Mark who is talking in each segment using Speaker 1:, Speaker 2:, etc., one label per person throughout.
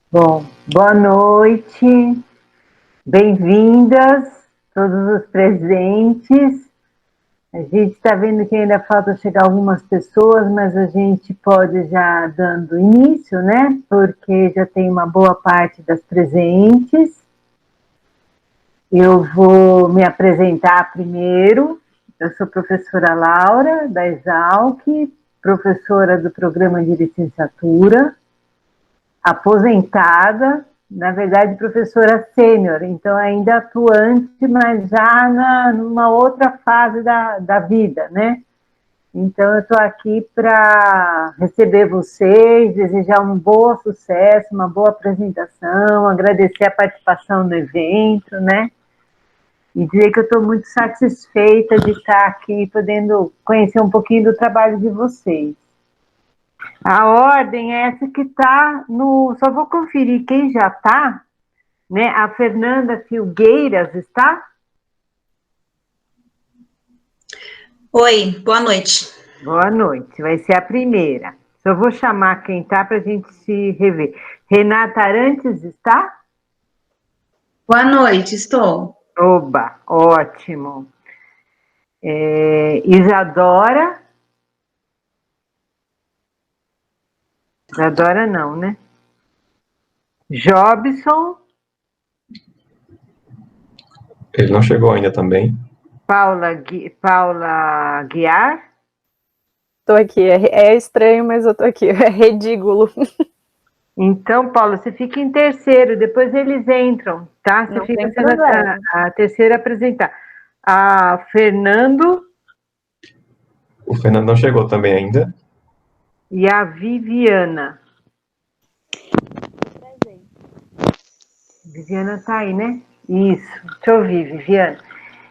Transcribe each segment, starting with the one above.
Speaker 1: Bom, boa noite, bem-vindas, todos os presentes. A gente está vendo que ainda falta chegar algumas pessoas, mas a gente pode já dando início, né? Porque já tem uma boa parte das presentes. Eu vou me apresentar primeiro. Eu sou professora Laura, da Exalc, professora do programa de licenciatura, aposentada, na verdade professora sênior, então ainda atuante, mas já numa outra fase da vida, né? Então eu estou aqui para receber vocês, desejar um bom sucesso, uma boa apresentação, agradecer a participação no evento, né? E dizer que eu estou muito satisfeita de estar aqui, podendo conhecer um pouquinho do trabalho de vocês. A ordem é essa que está no... Só vou conferir quem já está, né? A Fernanda Filgueiras está?
Speaker 2: Oi, boa noite.
Speaker 1: Boa noite, vai ser a primeira. Só vou chamar quem está para a gente se rever. Renata Arantes está?
Speaker 3: Boa noite, estou.
Speaker 1: Oba, ótimo. Isadora? Isadora não, né? Jobson?
Speaker 4: Ele não chegou ainda também.
Speaker 1: Paula Guiar?
Speaker 5: Tô aqui, é estranho, mas eu tô aqui, é ridículo.
Speaker 1: Então, Paula, você fica em terceiro, depois eles entram, tá? Você
Speaker 5: Não
Speaker 1: fica
Speaker 5: tem
Speaker 1: sendo a terceira a apresentar. A Fernando.
Speaker 4: O Fernando não chegou também ainda.
Speaker 1: E a Viviana. Viviana tá aí, né? Isso, deixa eu ouvir, Viviana.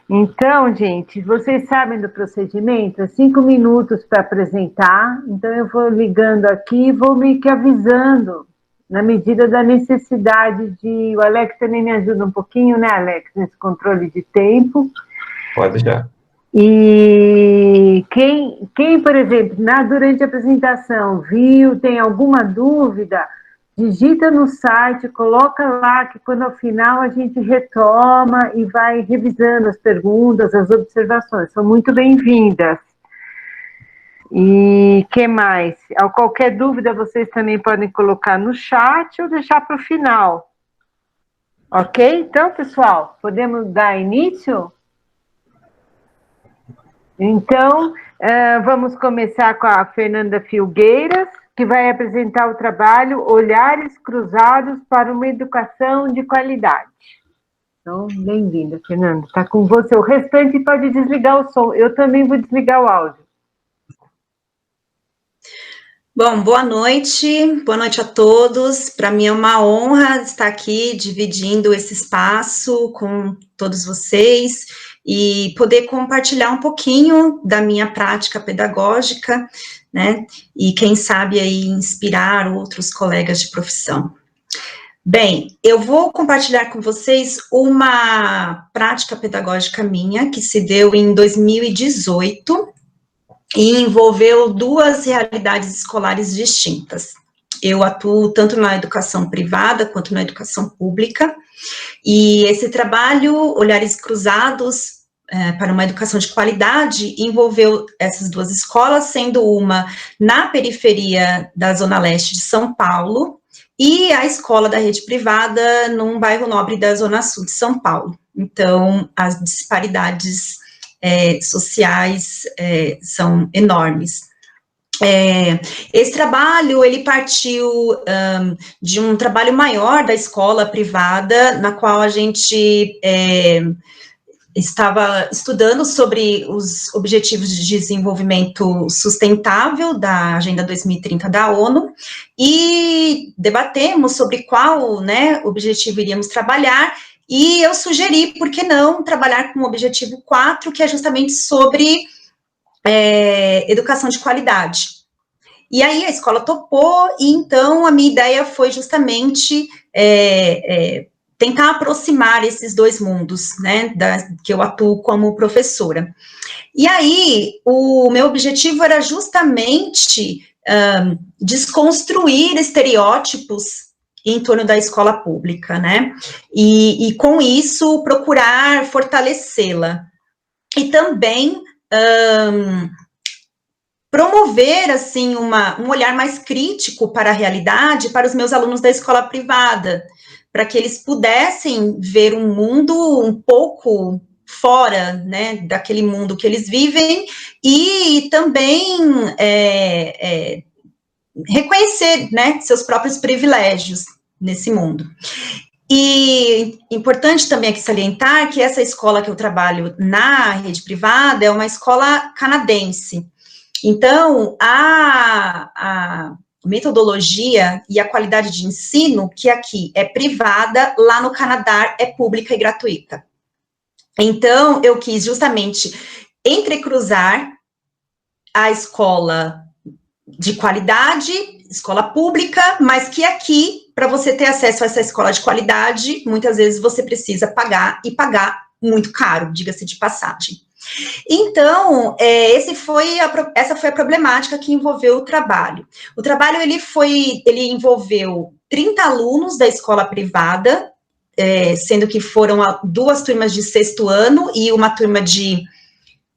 Speaker 1: Então, gente, vocês sabem do procedimento? É 5 minutos para apresentar, então eu vou ligando aqui e vou meio que avisando, na medida da necessidade de... O Alex também me ajuda um pouquinho, né, Alex, nesse controle de tempo.
Speaker 4: Pode já.
Speaker 1: E quem, por exemplo, durante a apresentação viu, tem alguma dúvida, digita no site, coloca lá, que quando ao final a gente retoma e vai revisando as perguntas, as observações. São muito bem-vindas. E que mais? Qualquer dúvida vocês também podem colocar no chat ou deixar para o final. Ok? Então, pessoal, podemos dar início? Então, vamos começar com a Fernanda Filgueiras, que vai apresentar o trabalho Olhares Cruzados para uma Educação de Qualidade. Então, bem-vinda, Fernanda. Está com você. O restante pode desligar o som. Eu também vou desligar o áudio.
Speaker 2: Bom, boa noite a todos. Para mim é uma honra estar aqui dividindo esse espaço com todos vocês e poder compartilhar um pouquinho da minha prática pedagógica, né? E quem sabe aí inspirar outros colegas de profissão. Bem, eu vou compartilhar com vocês uma prática pedagógica minha que se deu em 2018 e envolveu duas realidades escolares distintas. Eu atuo tanto na educação privada quanto na educação pública, e esse trabalho, Olhares Cruzados para uma Educação de Qualidade, envolveu essas duas escolas, sendo uma na periferia da Zona Leste de São Paulo, e a escola da rede privada num bairro nobre da Zona Sul de São Paulo. Então, as disparidades sociais são enormes. Esse trabalho, ele partiu de um trabalho maior da escola privada, na qual a gente estava estudando sobre os Objetivos de Desenvolvimento Sustentável da Agenda 2030 da ONU, e debatemos sobre qual, né, objetivo iríamos trabalhar, e eu sugeri, por que não, trabalhar com o objetivo 4, que é justamente sobre educação de qualidade. E aí a escola topou, e então a minha ideia foi justamente tentar aproximar esses dois mundos, né, que eu atuo como professora. E aí, o meu objetivo era justamente desconstruir estereótipos em torno da escola pública, né? E com isso, procurar fortalecê-la. E também promover, assim, um olhar mais crítico para a realidade para os meus alunos da escola privada, para que eles pudessem ver um mundo um pouco fora, né, daquele mundo que eles vivem, e também reconhecer, né, seus próprios privilégios nesse mundo. E importante também aqui salientar que essa escola que eu trabalho na rede privada é uma escola canadense. Então, a metodologia e a qualidade de ensino, que aqui é privada, lá no Canadá é pública e gratuita. Então, eu quis justamente entrecruzar a escola de qualidade, escola pública, mas que aqui, para você ter acesso a essa escola de qualidade, muitas vezes você precisa pagar, e pagar muito caro, diga-se de passagem. Então, essa foi a problemática que envolveu o trabalho. O trabalho, ele envolveu 30 alunos da escola privada, sendo que foram 2 turmas de 6º ano e uma turma de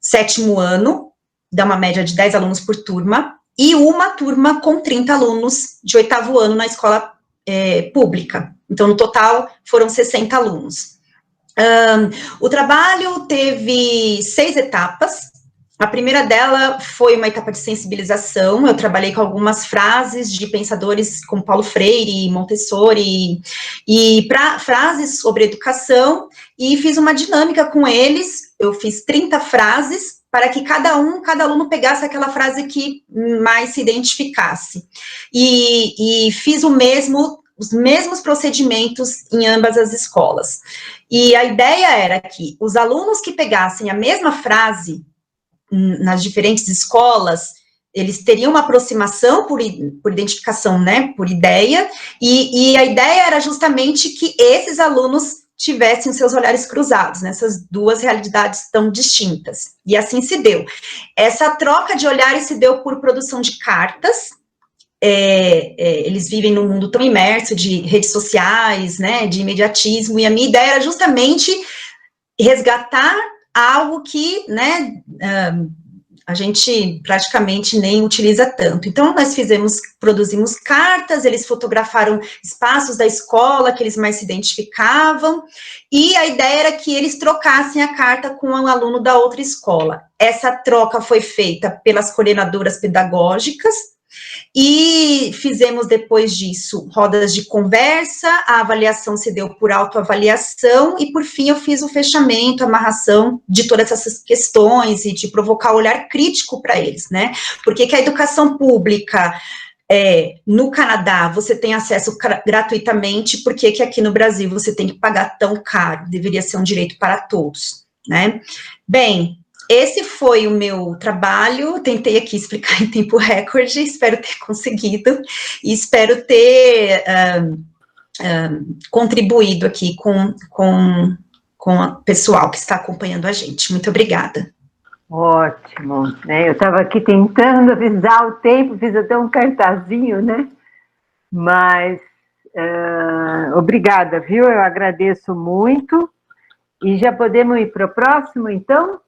Speaker 2: 7º ano, dá uma média de 10 alunos por turma, e uma turma com 30 alunos de 8º ano na escola pública. Então, no total, foram 60 alunos. O trabalho teve 6 etapas. A primeira dela foi uma etapa de sensibilização. Eu trabalhei com algumas frases de pensadores como Paulo Freire, Montessori, e frases sobre educação, e fiz uma dinâmica com eles. Eu fiz 30 frases para que cada aluno pegasse aquela frase que mais se identificasse. E fiz os mesmos procedimentos em ambas as escolas. E a ideia era que os alunos que pegassem a mesma frase nas diferentes escolas, eles teriam uma aproximação por identificação, né, por ideia, e a ideia era justamente que esses alunos tivessem os seus olhares cruzados, nessas 2 realidades tão distintas. E assim se deu. Essa troca de olhares se deu por produção de cartas. Eles vivem num mundo tão imerso de redes sociais, né, de imediatismo, e a minha ideia era justamente resgatar algo que, né, a gente praticamente nem utiliza tanto. Então, nós produzimos cartas, eles fotografaram espaços da escola que eles mais se identificavam, e a ideia era que eles trocassem a carta com um aluno da outra escola. Essa troca foi feita pelas coordenadoras pedagógicas, e fizemos, depois disso, rodas de conversa, a avaliação se deu por autoavaliação, e, por fim, eu fiz o fechamento, a amarração de todas essas questões, e de provocar o olhar crítico para eles, né? Porque que a educação pública, no Canadá, você tem acesso gratuitamente, por que aqui no Brasil você tem que pagar tão caro? Deveria ser um direito para todos, né? Bem, esse foi o meu trabalho, tentei aqui explicar em tempo recorde, espero ter conseguido, e espero ter contribuído aqui com o pessoal que está acompanhando a gente. Muito obrigada.
Speaker 1: Ótimo, né? Eu estava aqui tentando avisar o tempo, fiz até um cartazinho, né? Mas, obrigada, viu? Eu agradeço muito, e já podemos ir para o próximo, então?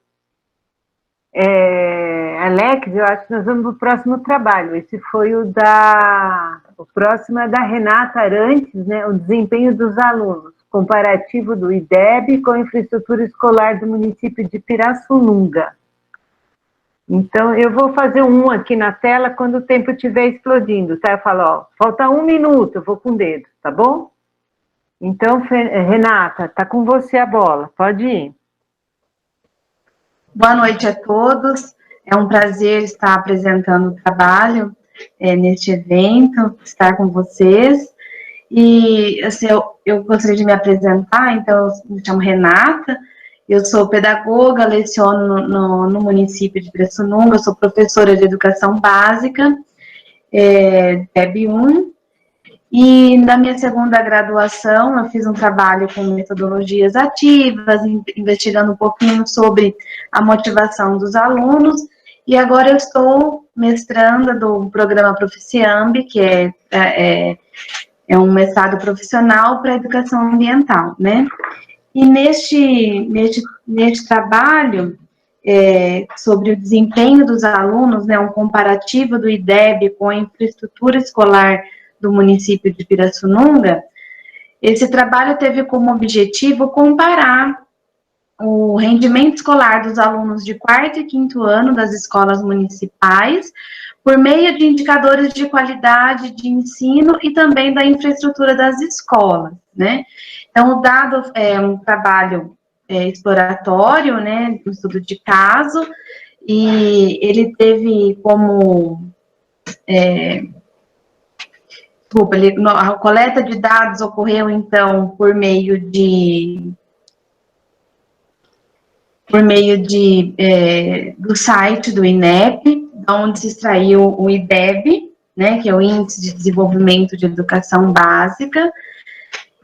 Speaker 1: Alex, eu acho que nós vamos para o próximo trabalho. Esse foi o próximo é da Renata Arantes, né? O desempenho dos alunos, comparativo do IDEB com a infraestrutura escolar do município de Pirassununga. Então, eu vou fazer um aqui na tela quando o tempo estiver explodindo, tá? Eu falo, ó, falta 1 minuto, eu vou com o dedo, tá bom? Então, Renata, tá com você a bola, pode ir.
Speaker 3: Boa noite a todos, é um prazer estar apresentando o trabalho neste evento, estar com vocês, e assim, eu gostaria de me apresentar. Então, eu me chamo Renata, eu sou pedagoga, leciono no município de Pirassununga, sou professora de educação básica, PEB 1, e na minha segunda graduação, eu fiz um trabalho com metodologias ativas, investigando um pouquinho sobre a motivação dos alunos, e agora eu estou mestranda do programa Proficiamb, que é um mestrado profissional para educação ambiental, né? E neste trabalho, sobre o desempenho dos alunos, né, um comparativo do IDEB com a infraestrutura escolar do município de Pirassununga, esse trabalho teve como objetivo comparar o rendimento escolar dos alunos de 4º e 5º ano das escolas municipais, por meio de indicadores de qualidade de ensino e também da infraestrutura das escolas, né? Então, o dado é um trabalho exploratório, né, um estudo de caso, e ele teve como... a coleta de dados ocorreu, então, por meio do site do INEP, onde se extraiu o IDEB, né, que é o Índice de Desenvolvimento de Educação Básica,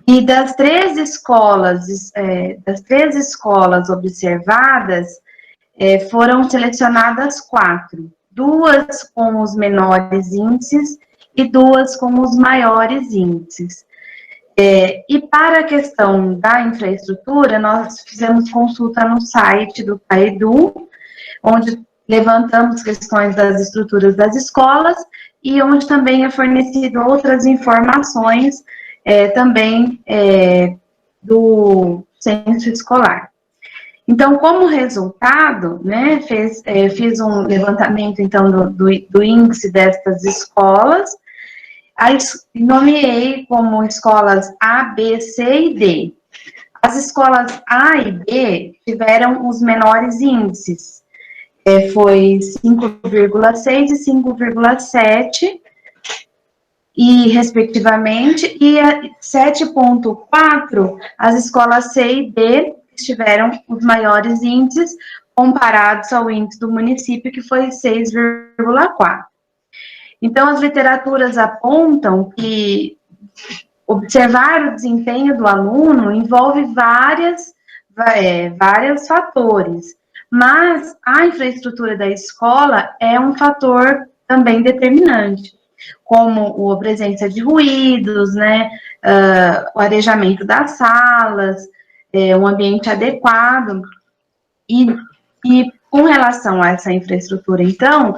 Speaker 3: e das 13 escolas observadas, foram selecionadas 4, 2 com os menores índices e 2 com os maiores índices. E para a questão da infraestrutura, nós fizemos consulta no site do CAEDU, onde levantamos questões das estruturas das escolas e onde também é fornecido outras informações também do censo escolar. Então, como resultado, né, fiz um levantamento, então, do índice destas escolas, nomeei como escolas A, B, C e D. As escolas A e B tiveram os menores índices, foi 5,6 e 5,7, respectivamente, e 7,4 as escolas C e D tiveram os maiores índices, comparados ao índice do município, que foi 6,4. Então, as literaturas apontam que observar o desempenho do aluno envolve vários fatores, mas a infraestrutura da escola é um fator também determinante, como a presença de ruídos, né, o arejamento das salas, um ambiente adequado, e com relação a essa infraestrutura, então,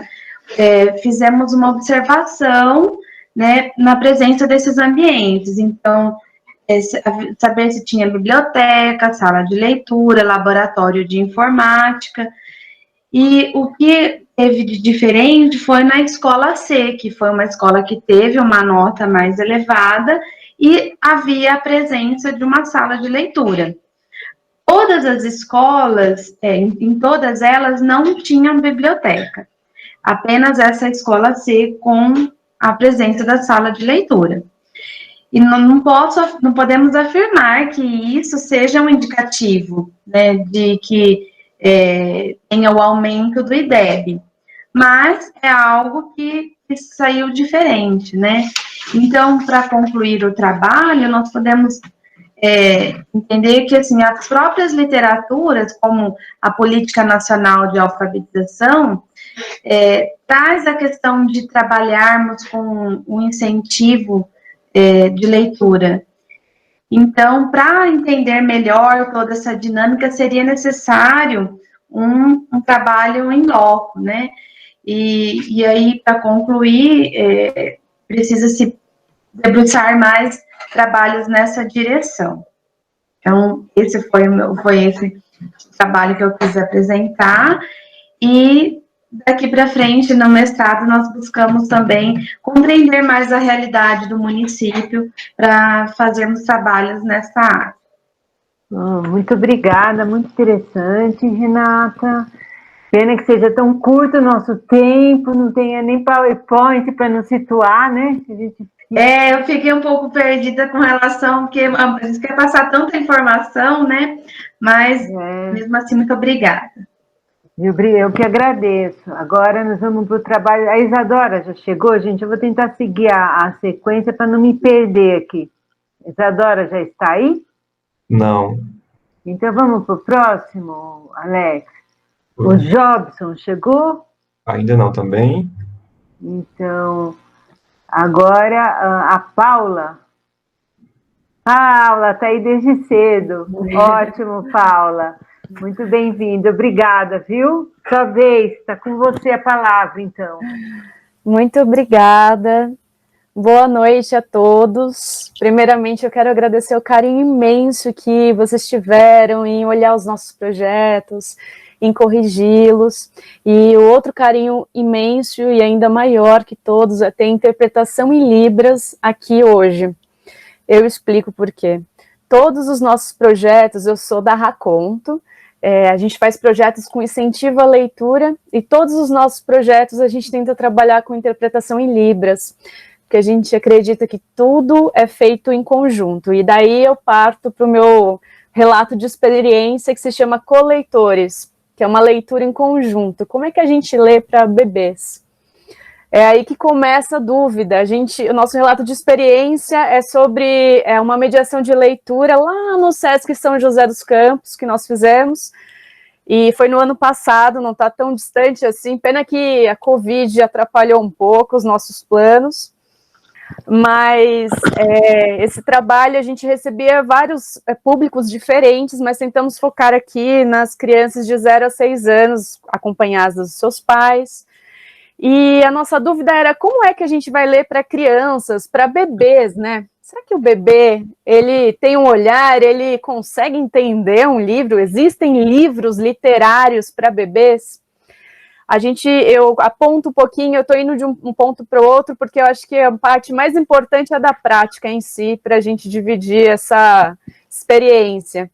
Speaker 3: fizemos uma observação, né, na presença desses ambientes. Então, saber se tinha biblioteca, sala de leitura, laboratório de informática. E o que teve de diferente foi na escola C, que foi uma escola que teve uma nota mais elevada e havia a presença de uma sala de leitura. Todas as escolas, em todas elas, não tinham biblioteca. Apenas essa escola C com a presença da sala de leitura. E não podemos afirmar que isso seja um indicativo, né, de que tenha o aumento do IDEB, mas é algo que saiu diferente, né? Então, para concluir o trabalho, nós podemos entender que, assim, as próprias literaturas, como a Política Nacional de Alfabetização, traz a questão de trabalharmos com um incentivo de leitura. Então, para entender melhor toda essa dinâmica, seria necessário um trabalho em loco, né? E aí, para concluir, precisa-se debruçar mais trabalhos nessa direção. Então, esse foi esse trabalho que eu quis apresentar, e daqui para frente, no mestrado, nós buscamos também compreender mais a realidade do município para fazermos trabalhos nessa área.
Speaker 1: Muito obrigada, muito interessante, Renata. Pena que seja tão curto o nosso tempo, não tenha nem PowerPoint para nos situar, né?
Speaker 3: Eu fiquei um pouco perdida com relação, porque a gente quer passar tanta informação, né? Mas, mesmo assim, muito obrigada.
Speaker 1: Eu que agradeço. Agora nós vamos para o trabalho. A Isadora já chegou, gente? Eu vou tentar seguir a sequência para não me perder aqui. Isadora já está aí?
Speaker 4: Não.
Speaker 1: Então vamos para o próximo, Alex. O Jobson chegou?
Speaker 4: Ainda não também.
Speaker 1: Então, agora a Paula Paula, está aí desde cedo. Ótimo, Paula. Muito bem-vinda. Obrigada, viu? Sua vez, está com você a palavra, então.
Speaker 5: Muito obrigada. Boa noite a todos. Primeiramente, eu quero agradecer o carinho imenso que vocês tiveram em olhar os nossos projetos, em corrigi-los. E o outro carinho imenso e ainda maior que todos é ter interpretação em Libras aqui hoje. Eu explico por quê. Todos os nossos projetos, eu sou da Raconto, a gente faz projetos com incentivo à leitura e todos os nossos projetos a gente tenta trabalhar com interpretação em Libras, porque a gente acredita que tudo é feito em conjunto. E daí eu parto para o meu relato de experiência que se chama Coleitores, que é uma leitura em conjunto. Como é que a gente lê para bebês? É aí que começa a dúvida. O nosso relato de experiência é sobre uma mediação de leitura lá no Sesc São José dos Campos, que nós fizemos, e foi no ano passado, não está tão distante assim, pena que a Covid atrapalhou um pouco os nossos planos, mas esse trabalho a gente recebia vários públicos diferentes, mas tentamos focar aqui nas crianças de 0 a 6 anos, acompanhadas dos seus pais. E a nossa dúvida era como é que a gente vai ler para crianças, para bebês, né? Será que o bebê, ele tem um olhar, ele consegue entender um livro? Existem livros literários para bebês? Eu aponto um pouquinho, eu estou indo de um ponto para o outro, porque eu acho que a parte mais importante é da prática em si, para a gente dividir essa experiência.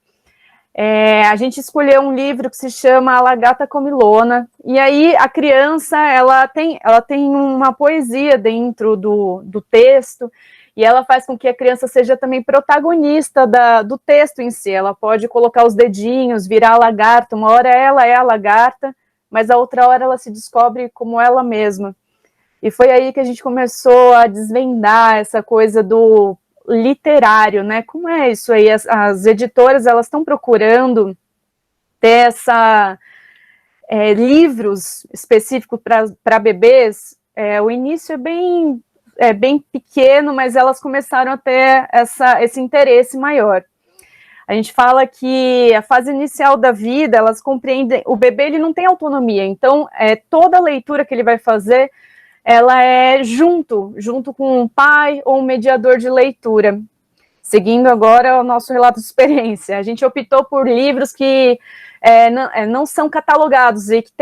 Speaker 5: A gente escolheu um livro que se chama A Lagarta Comilona, e aí a criança, ela tem uma poesia dentro do texto, e ela faz com que a criança seja também protagonista do texto em si. Ela pode colocar os dedinhos, virar a lagarta, uma hora ela é a lagarta, mas a outra hora ela se descobre como ela mesma. E foi aí que a gente começou a desvendar essa coisa do literário, né? Como é isso aí? As editoras, elas estão procurando ter livros específicos para bebês. O início é bem pequeno, mas elas começaram a ter esse interesse maior. A gente fala que a fase inicial da vida, elas compreendem, o bebê ele não tem autonomia, então toda a leitura que ele vai fazer, ela é junto com um pai ou um mediador de leitura. Seguindo agora o nosso relato de experiência, a gente optou por livros que não são catalogados e que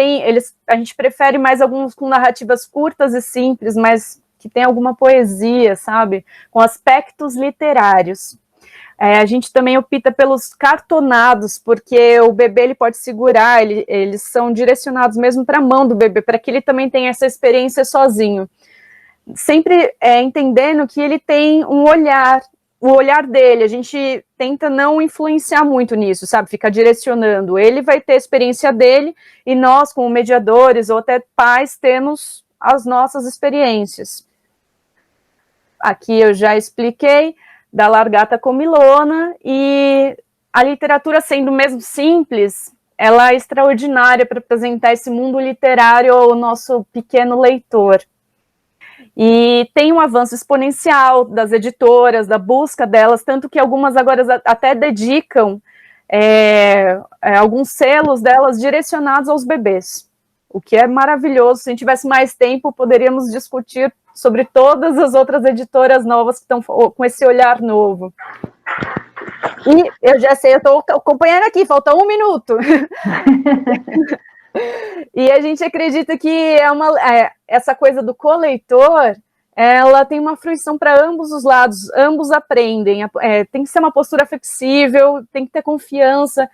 Speaker 5: a gente prefere mais alguns com narrativas curtas e simples, mas que tem alguma poesia, sabe? Com aspectos literários. A gente também opta pelos cartonados, porque o bebê ele pode segurar, eles são direcionados mesmo para a mão do bebê, para que ele também tenha essa experiência sozinho. Sempre entendendo que ele tem um olhar, o olhar dele, a gente tenta não influenciar muito nisso, sabe? Ficar direcionando. Ele vai ter a experiência dele e nós, como mediadores ou até pais, temos as nossas experiências. Aqui eu já expliquei da Lagarta Comilona, e a literatura, sendo mesmo simples, ela é extraordinária para apresentar esse mundo literário ao nosso pequeno leitor. E tem um avanço exponencial das editoras, da busca delas, tanto que algumas agora até dedicam alguns selos delas direcionados aos bebês, o que é maravilhoso. Se a gente tivesse mais tempo, poderíamos discutir sobre todas as outras editoras novas que estão com esse olhar novo. E eu já sei, eu estou acompanhando aqui, falta 1 minuto. E a gente acredita que essa coisa do coleitor, ela tem uma fruição para ambos os lados, ambos aprendem, tem que ser uma postura flexível, tem que ter confiança,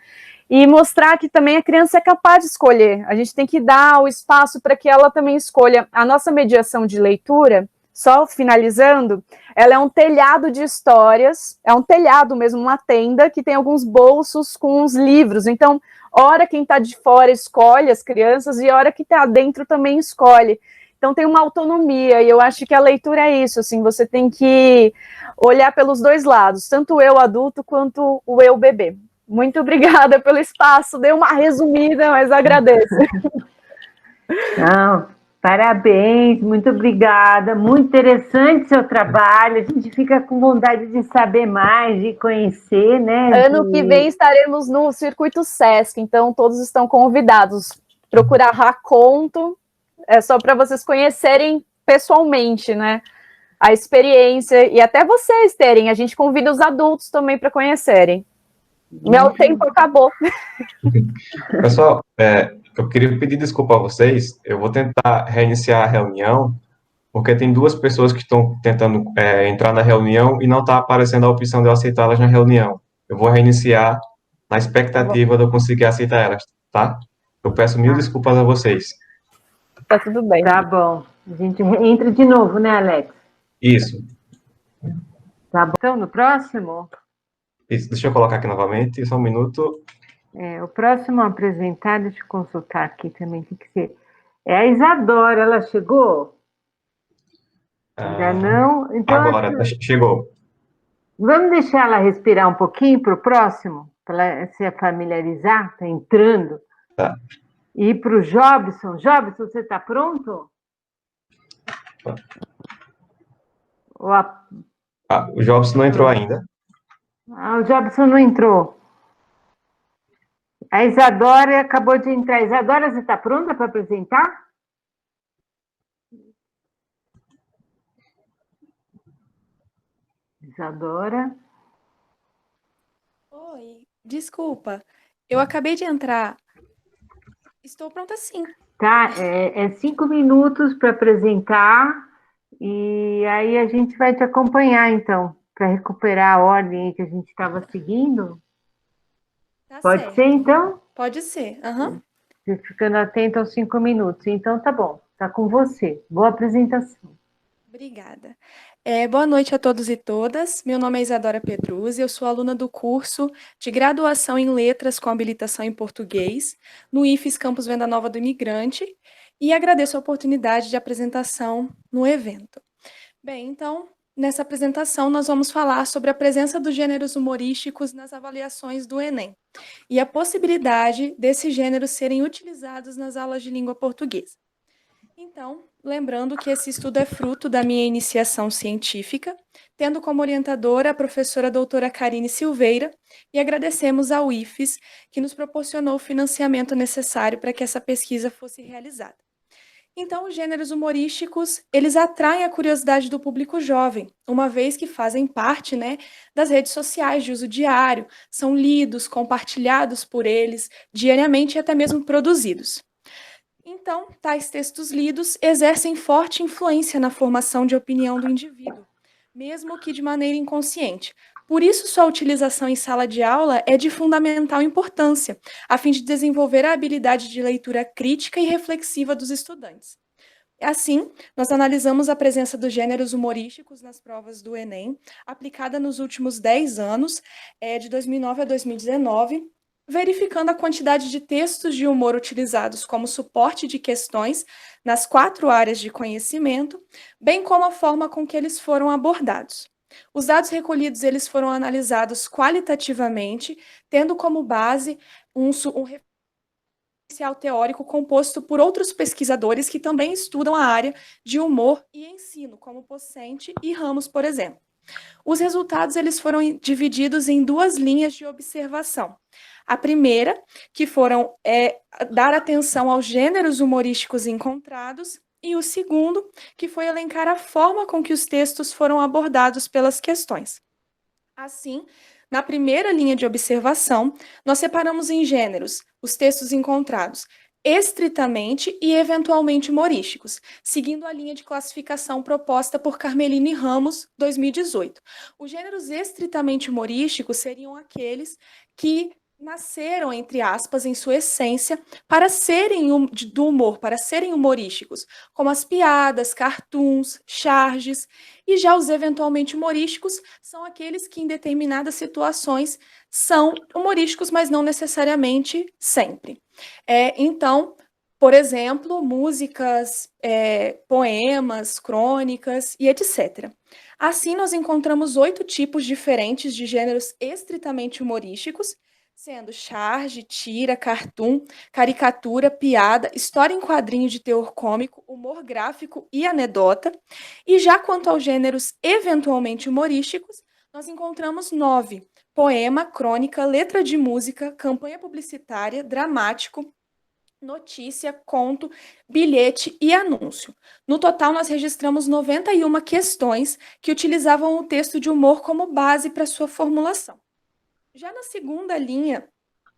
Speaker 5: e mostrar que também a criança é capaz de escolher. A gente tem que dar o espaço para que ela também escolha. A nossa mediação de leitura, só finalizando, ela é um telhado de histórias, é um telhado mesmo, uma tenda, que tem alguns bolsos com os livros. Então, hora quem está de fora escolhe as crianças, e hora que está dentro também escolhe. Então, tem uma autonomia, e eu acho que a leitura é isso, assim, você tem que olhar pelos dois lados, tanto o eu adulto quanto o eu bebê. Muito obrigada pelo espaço, dei uma resumida, mas agradeço.
Speaker 1: Não, Parabéns, muito obrigada. Muito interessante seu trabalho. A gente fica com vontade de saber mais, de conhecer, né?
Speaker 5: Ano que vem estaremos no Circuito Sesc, então todos estão convidados. Procurar Raconto, é só para vocês conhecerem pessoalmente, né? A experiência, e até vocês terem. A gente convida os adultos também para conhecerem. Meu tempo acabou.
Speaker 4: Pessoal, eu queria pedir desculpa a vocês. Eu vou tentar reiniciar a reunião, porque tem duas pessoas que estão tentando entrar na reunião e não está aparecendo a opção de eu aceitá-las na reunião. Eu vou reiniciar na expectativa de eu conseguir aceitar elas, tá? Eu peço mil desculpas a vocês.
Speaker 5: Tá tudo bem.
Speaker 1: Tá bom. A gente entra de novo, né, Alex?
Speaker 4: Isso.
Speaker 1: Tá bom. Então, no próximo?
Speaker 4: Isso. Deixa eu colocar aqui novamente, só um minuto.
Speaker 1: O próximo a apresentar, deixa eu consultar aqui também, tem que ser. É a Isadora, ela chegou? Ainda não? Então,
Speaker 4: Agora, chegou.
Speaker 1: Vamos deixar ela respirar um pouquinho para o próximo, para ela se familiarizar, está entrando.
Speaker 4: Tá.
Speaker 1: E para o Jobson. Jobson, você está pronto?
Speaker 4: O Jobson não entrou ainda.
Speaker 1: O Jobson não entrou. A Isadora acabou de entrar. Isadora, você está pronta para apresentar? Isadora.
Speaker 6: Oi, desculpa. Eu acabei de entrar. Estou pronta sim.
Speaker 1: Tá, 5 minutos para apresentar e aí a gente vai te acompanhar, então, para recuperar a ordem que a gente estava seguindo.
Speaker 6: Tá
Speaker 1: Pode
Speaker 6: certo.
Speaker 1: ser, então?
Speaker 6: Pode ser. Uhum.
Speaker 1: Você ficando atento aos 5 minutos. Então, tá bom. Tá com você. Boa apresentação.
Speaker 6: Obrigada. Boa noite a todos e todas. Meu nome é Isadora Petruzzi, eu sou aluna do curso de graduação em Letras com habilitação em Português, no IFES Campus Venda Nova do Imigrante, e agradeço a oportunidade de apresentação no evento. Bem, então, nessa apresentação nós vamos falar sobre a presença dos gêneros humorísticos nas avaliações do Enem, e a possibilidade desses gêneros serem utilizados nas aulas de língua portuguesa. Então, lembrando que esse estudo é fruto da minha iniciação científica, tendo como orientadora a professora doutora Karine Silveira, e agradecemos ao IFES, que nos proporcionou o financiamento necessário para que essa pesquisa fosse realizada. Então, os gêneros humorísticos, eles atraem a curiosidade do público jovem, uma vez que fazem parte, das redes sociais de uso diário, são lidos, compartilhados por eles diariamente e até mesmo produzidos. Então, tais textos lidos exercem forte influência na formação de opinião do indivíduo, mesmo que de maneira inconsciente. Por isso, sua utilização em sala de aula é de fundamental importância, a fim de desenvolver a habilidade de leitura crítica e reflexiva dos estudantes. Assim, nós analisamos a presença dos gêneros humorísticos nas provas do Enem, aplicada nos últimos 10 anos, de 2009 a 2019, verificando a quantidade de textos de humor utilizados como suporte de questões nas 4 áreas de conhecimento, bem como a forma com que eles foram abordados. Os dados recolhidos eles foram analisados qualitativamente, tendo como base um referencial teórico composto por outros pesquisadores que também estudam a área de humor e ensino, como Pocente e Ramos, por exemplo. Os resultados eles foram divididos em 2 linhas de observação. A primeira, que foram dar atenção aos gêneros humorísticos encontrados, e o segundo, que foi elencar a forma com que os textos foram abordados pelas questões. Assim, na primeira linha de observação, nós separamos em gêneros os textos encontrados estritamente e eventualmente humorísticos, seguindo a linha de classificação proposta por Carmeline Ramos, 2018. Os gêneros estritamente humorísticos seriam aqueles que nasceram, entre aspas, em sua essência, para serem do humor, para serem humorísticos, como as piadas, cartoons, charges, e já os eventualmente humorísticos são aqueles que, em determinadas situações, são humorísticos, mas não necessariamente sempre. Então, por exemplo, músicas, poemas, crônicas e etc. Assim, nós encontramos 8 tipos diferentes de gêneros estritamente humorísticos, sendo charge, tira, cartoon, caricatura, piada, história em quadrinho de teor cômico, humor gráfico e anedota. E já quanto aos gêneros eventualmente humorísticos, nós encontramos 9: poema, crônica, letra de música, campanha publicitária, dramático, notícia, conto, bilhete e anúncio. No total, nós registramos 91 questões que utilizavam o texto de humor como base para sua formulação. Já na segunda linha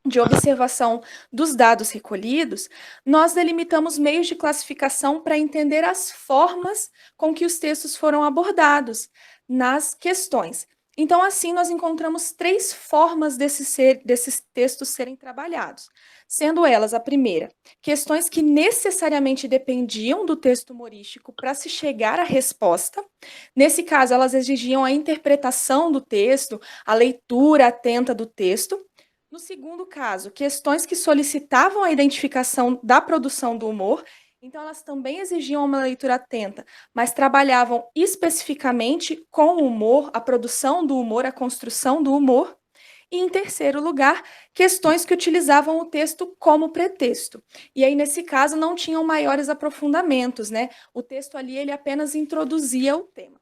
Speaker 6: de observação dos dados recolhidos, nós delimitamos meios de classificação para entender as formas com que os textos foram abordados nas questões. Então, assim, nós encontramos 3 formas desses textos serem trabalhados, sendo elas, a primeira, questões que necessariamente dependiam do texto humorístico para se chegar à resposta. Nesse caso, elas exigiam a interpretação do texto, a leitura atenta do texto. No segundo caso, questões que solicitavam a identificação da produção do humor, então elas também exigiam uma leitura atenta, mas trabalhavam especificamente com o humor, a produção do humor, a construção do humor. E, em terceiro lugar, questões que utilizavam o texto como pretexto. E aí, nesse caso, não tinham maiores aprofundamentos, né? O texto ali, ele apenas introduzia o tema.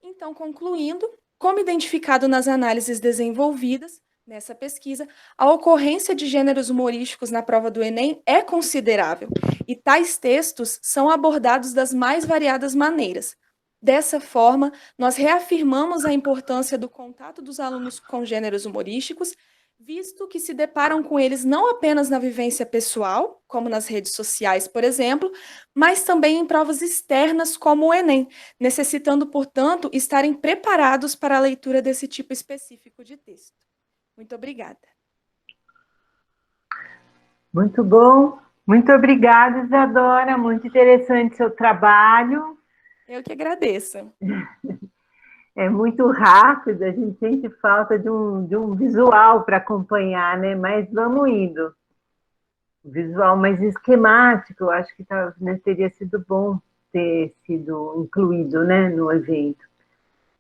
Speaker 6: Então, concluindo, como identificado nas análises desenvolvidas nessa pesquisa, a ocorrência de gêneros humorísticos na prova do Enem é considerável, e tais textos são abordados das mais variadas maneiras. Dessa forma, nós reafirmamos a importância do contato dos alunos com gêneros humorísticos, visto que se deparam com eles não apenas na vivência pessoal, como nas redes sociais, por exemplo, mas também em provas externas, como o Enem, necessitando, portanto, estarem preparados para a leitura desse tipo específico de texto. Muito obrigada.
Speaker 1: Muito bom. Muito obrigada, Isadora. Muito interessante seu trabalho.
Speaker 6: Eu que agradeço.
Speaker 1: É muito rápido, a gente sente falta de um visual para acompanhar, né? Mas vamos indo. Visual mais esquemático, eu acho que né, teria sido bom ter sido incluído, né, no evento.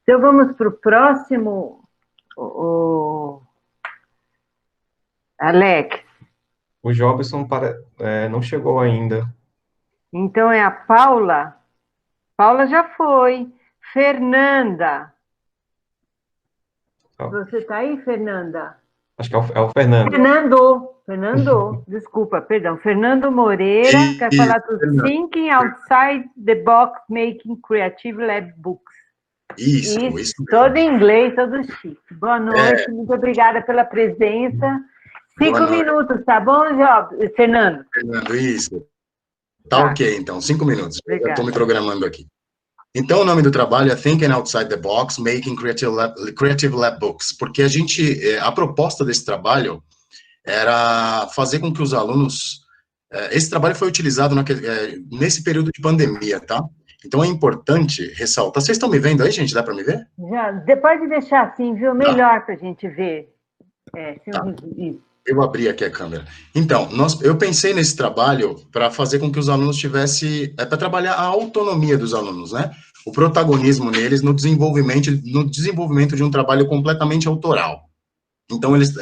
Speaker 1: Então vamos para o próximo, Alex.
Speaker 4: O Jobson não chegou ainda.
Speaker 1: Então é a Paula. Paula já foi. Fernanda. Você está aí, Fernanda?
Speaker 4: Acho que é o Fernando.
Speaker 1: Fernando, desculpa, perdão. Fernando Moreira, quer falar do Thinking Outside the Box Making Creative Lab Books.
Speaker 7: Isso.
Speaker 1: Todo em inglês, todo chique. Boa noite, muito obrigada pela presença. 5 minutos, tá bom, Fernando?
Speaker 7: Fernando, isso. Tá ok, então, 5 minutos.
Speaker 1: Obrigada.
Speaker 7: Eu estou me programando aqui. Então, o nome do trabalho é Thinking Outside the Box, Making Creative Lab Books, porque a proposta desse trabalho era fazer com que os alunos... Esse trabalho foi utilizado nesse período de pandemia, tá? Então, é importante ressaltar... Vocês estão me vendo aí, gente? Dá para me ver?
Speaker 1: Já, pode deixar assim, viu? Melhor para a gente ver.
Speaker 7: Eu abri aqui a câmera. Então, eu pensei nesse trabalho para fazer com que os alunos tivessem... para trabalhar a autonomia dos alunos, né? O protagonismo neles no desenvolvimento de um trabalho completamente autoral. Então, eles...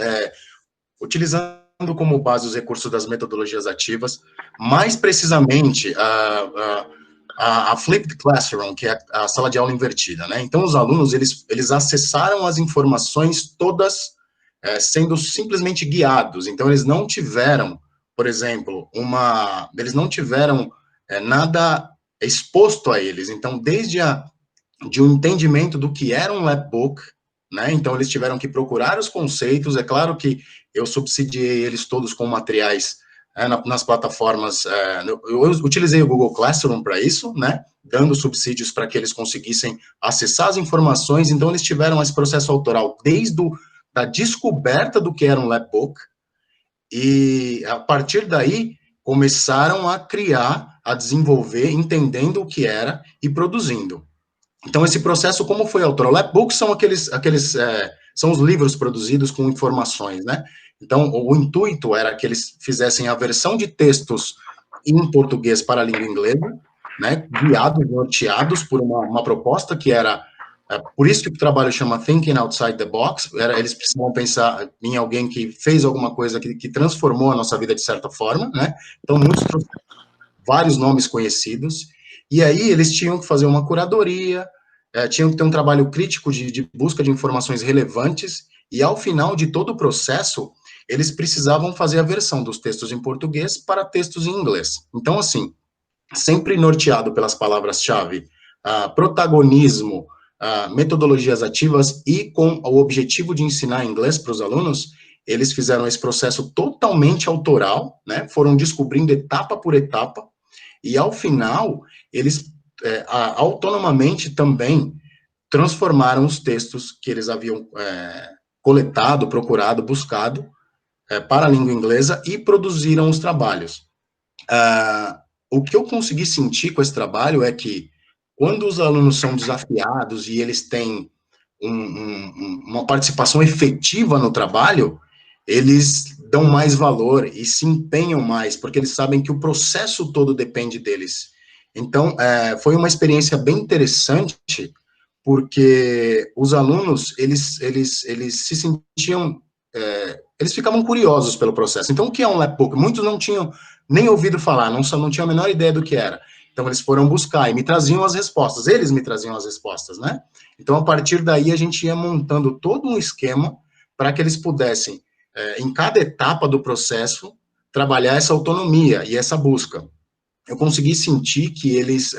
Speaker 7: utilizando como base os recursos das metodologias ativas, mais precisamente a Flipped Classroom, que é a sala de aula invertida, né? Então, os alunos, eles acessaram as informações todas sendo simplesmente guiados. Então, eles não tiveram, por exemplo, eles não tiveram nada exposto a eles. Então, desde de um entendimento do que era um labbook, né? Então, eles tiveram que procurar os conceitos. É claro que eu subsidiei eles todos com materiais nas plataformas. Eu utilizei o Google Classroom para isso, né? Dando subsídios para que eles conseguissem acessar as informações. Então, eles tiveram esse processo autoral desde da descoberta do que era um labbook, e a partir daí começaram a criar, a desenvolver, entendendo o que era e produzindo. Então, esse processo, como foi autoral? Labbooks são são os livros produzidos com informações, né? Então, o intuito era que eles fizessem a versão de textos em português para a língua inglesa, né? Guiados, norteados por uma proposta que era Por isso que o trabalho chama Thinking Outside the Box, eles precisavam pensar em alguém que fez alguma coisa que transformou a nossa vida de certa forma, né? Então, muitos trouxeram vários nomes conhecidos, e aí eles tinham que fazer uma curadoria, tinham que ter um trabalho crítico de busca de informações relevantes, e ao final de todo o processo, eles precisavam fazer a versão dos textos em português para textos em inglês. Então, assim, sempre norteado pelas palavras-chave, protagonismo, metodologias ativas e com o objetivo de ensinar inglês para os alunos, eles fizeram esse processo totalmente autoral, né? Foram descobrindo etapa por etapa, e ao final, eles autonomamente também transformaram os textos que eles haviam coletado, procurado, buscado para a língua inglesa e produziram os trabalhos. O que eu consegui sentir com esse trabalho é que quando os alunos são desafiados e eles têm uma participação efetiva no trabalho, eles dão mais valor e se empenham mais, porque eles sabem que o processo todo depende deles. Então, foi uma experiência bem interessante, porque os alunos, eles se sentiam, eles ficavam curiosos pelo processo. Então, o que é um Lapbook? Muitos não tinham nem ouvido falar, não tinham a menor ideia do que era. Então, eles foram buscar e me traziam as respostas, eles me traziam as respostas, né? Então, a partir daí, a gente ia montando todo um esquema para que eles pudessem, em cada etapa do processo, trabalhar essa autonomia e essa busca. Eu consegui sentir que eles,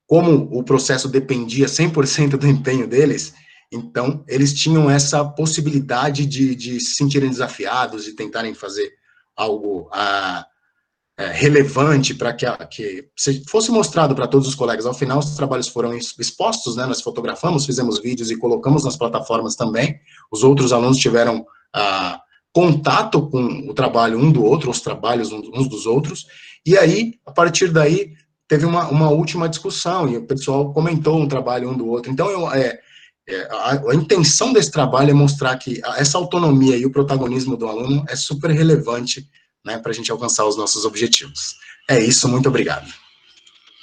Speaker 7: como o processo dependia 100% do empenho deles, então, eles tinham essa possibilidade de se sentirem desafiados e tentarem fazer algo relevante para que fosse mostrado para todos os colegas. Ao final, os trabalhos foram expostos, né? Nós fotografamos, fizemos vídeos e colocamos nas plataformas também. Os outros alunos tiveram contato com o trabalho um do outro, os trabalhos uns dos outros, e aí, a partir daí, teve uma última discussão, e o pessoal comentou um trabalho um do outro. Então, a intenção desse trabalho é mostrar que essa autonomia e o protagonismo do aluno é super relevante, né, para a gente alcançar os nossos objetivos. É isso, muito obrigado.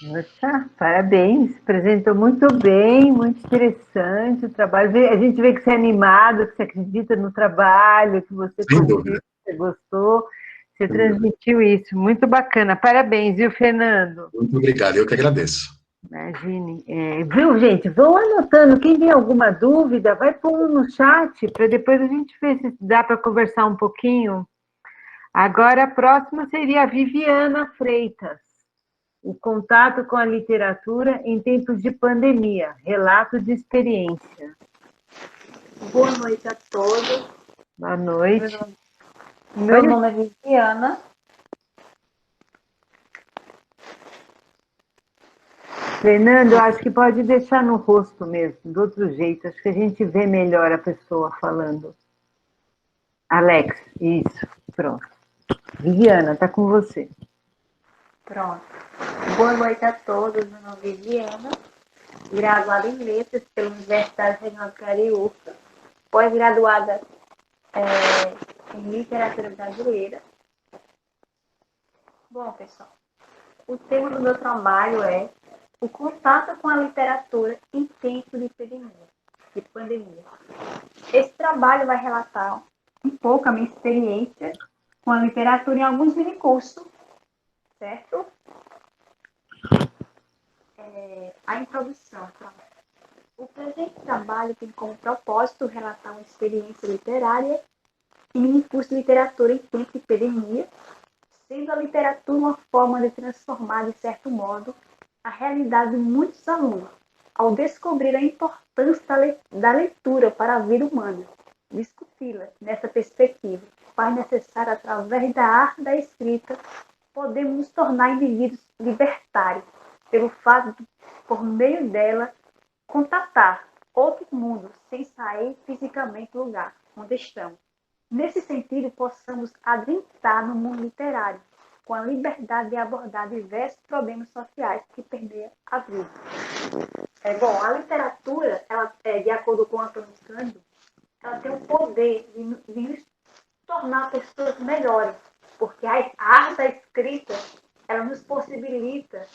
Speaker 1: Nossa, parabéns, apresentou muito bem, muito interessante o trabalho. A gente vê que você é animado, que você acredita no trabalho, que você curtiu, que você gostou, você transmitiu isso, muito bacana. Parabéns, viu, Fernando?
Speaker 7: Muito obrigado, eu que agradeço.
Speaker 1: Imagine. Viu, gente? Vão anotando. Quem tem alguma dúvida, vai pondo no chat, para depois a gente ver se dá para conversar um pouquinho. Agora, a próxima seria a Viviana Freitas. O contato com a literatura em tempos de pandemia. Relato de experiência.
Speaker 8: Boa noite a todos.
Speaker 1: Boa noite.
Speaker 8: Meu nome é Viviana.
Speaker 1: Fernando, eu acho que pode deixar no rosto mesmo, do outro jeito. Acho que a gente vê melhor a pessoa falando. Alex, isso, pronto. Viviana, está com você.
Speaker 8: Pronto. Boa noite a todos. Meu nome é Viviana, graduada em Letras pela Universidade Regional de Cariúca, pós-graduada em Literatura Brasileira. Bom, pessoal, o tema do meu trabalho é o contato com a literatura em tempo de pandemia. Esse trabalho vai relatar um pouco a minha experiência com a literatura em alguns minicursos, certo? A introdução. O presente trabalho tem como propósito relatar uma experiência literária e minicurso de literatura em tempo de pandemia, sendo a literatura uma forma de transformar, de certo modo, a realidade de muitos alunos, ao descobrir a importância da leitura para a vida humana. Discuti-la nessa perspectiva faz necessário, através da arte da escrita, podemos nos tornar indivíduos libertários, pelo fato de, por meio dela, contatar outro mundo sem sair fisicamente do lugar onde estamos. Nesse sentido, possamos adentrar no mundo literário, com a liberdade de abordar diversos problemas sociais que permeiam a vida. Bom, a literatura, ela, de acordo com Antônio Cândido, ela tem o poder de nos tornar pessoas melhores, porque a arte da escrita, ela nos possibilita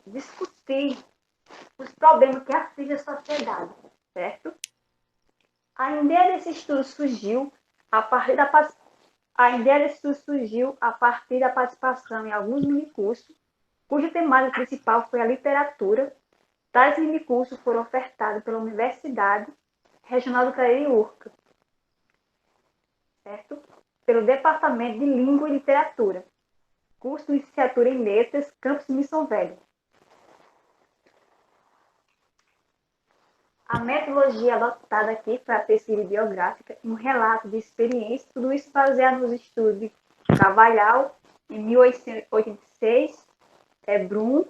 Speaker 8: discutir os problemas que perfis da sociedade, certo? A ideia desse estudo surgiu a partir da participação em alguns minicursos, cuja temática principal foi a literatura. Tais minicursos foram ofertados pela Universidade Regional do Cariri-Urca, certo? Pelo Departamento de Língua e Literatura, curso de licenciatura em Letras, campus Missão Velha. A metodologia adotada aqui para a pesquisa biográfica, um relato de experiência, tudo isso baseado nos estudos de Carvalhal, em 1886, Brum,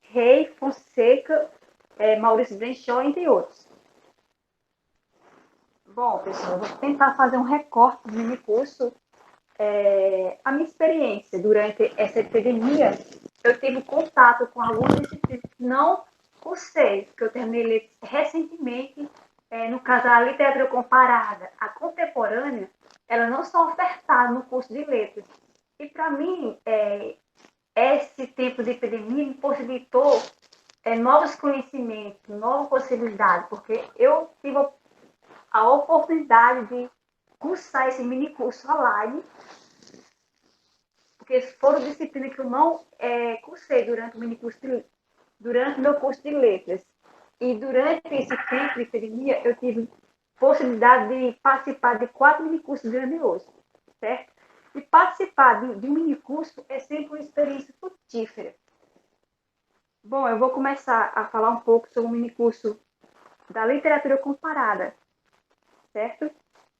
Speaker 8: Rey, Fonseca, Maurício Brechó, entre outros. Bom, pessoal, vou tentar fazer um recorte do minicurso. A minha experiência durante essa epidemia, eu tive contato com algumas disciplinas que não cursei, que eu terminei recentemente, no caso, a literatura comparada, a contemporânea, ela não são ofertadas no curso de letras. E, para mim, esse tempo de epidemia me possibilitou novos conhecimentos, novas possibilidades, porque eu tive a oportunidade de cursar esse mini curso online, porque foram disciplinas que eu não cursei durante o meu curso de letras. E durante esse tempo de epidemia, eu tive possibilidade de participar de 4 minicursos grandiosos, certo? E participar de um minicurso é sempre uma experiência frutífera. Bom, eu vou começar a falar um pouco sobre o minicurso da literatura comparada, certo?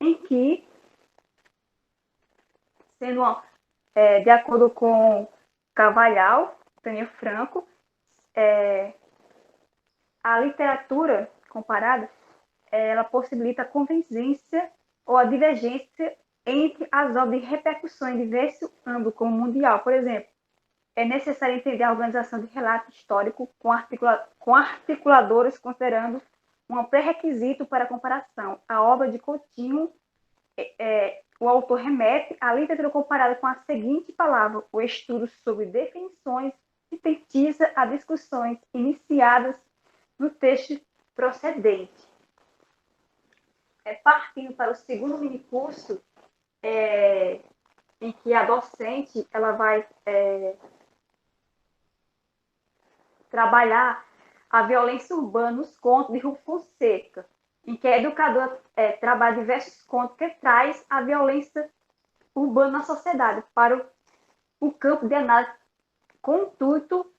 Speaker 8: Em que, sendo de acordo com Carvalhal, Tânia Franco, a literatura comparada, ela possibilita a convergência ou a divergência entre as obras de repercussão em diversos âmbitos, como mundial. Por exemplo, é necessário entender a organização de relato histórico com articuladores, considerando um pré-requisito para a comparação. A obra de Coutinho, o autor remete à literatura comparada com a seguinte palavra: o estudo sobre definições sintetiza as discussões iniciadas no texto procedente. Partindo para o segundo minicurso, em que a docente ela vai trabalhar a violência urbana nos contos de Rufo Fonseca, em que a educadora trabalha diversos contos que traz a violência urbana na sociedade para o campo de análise, com o intuito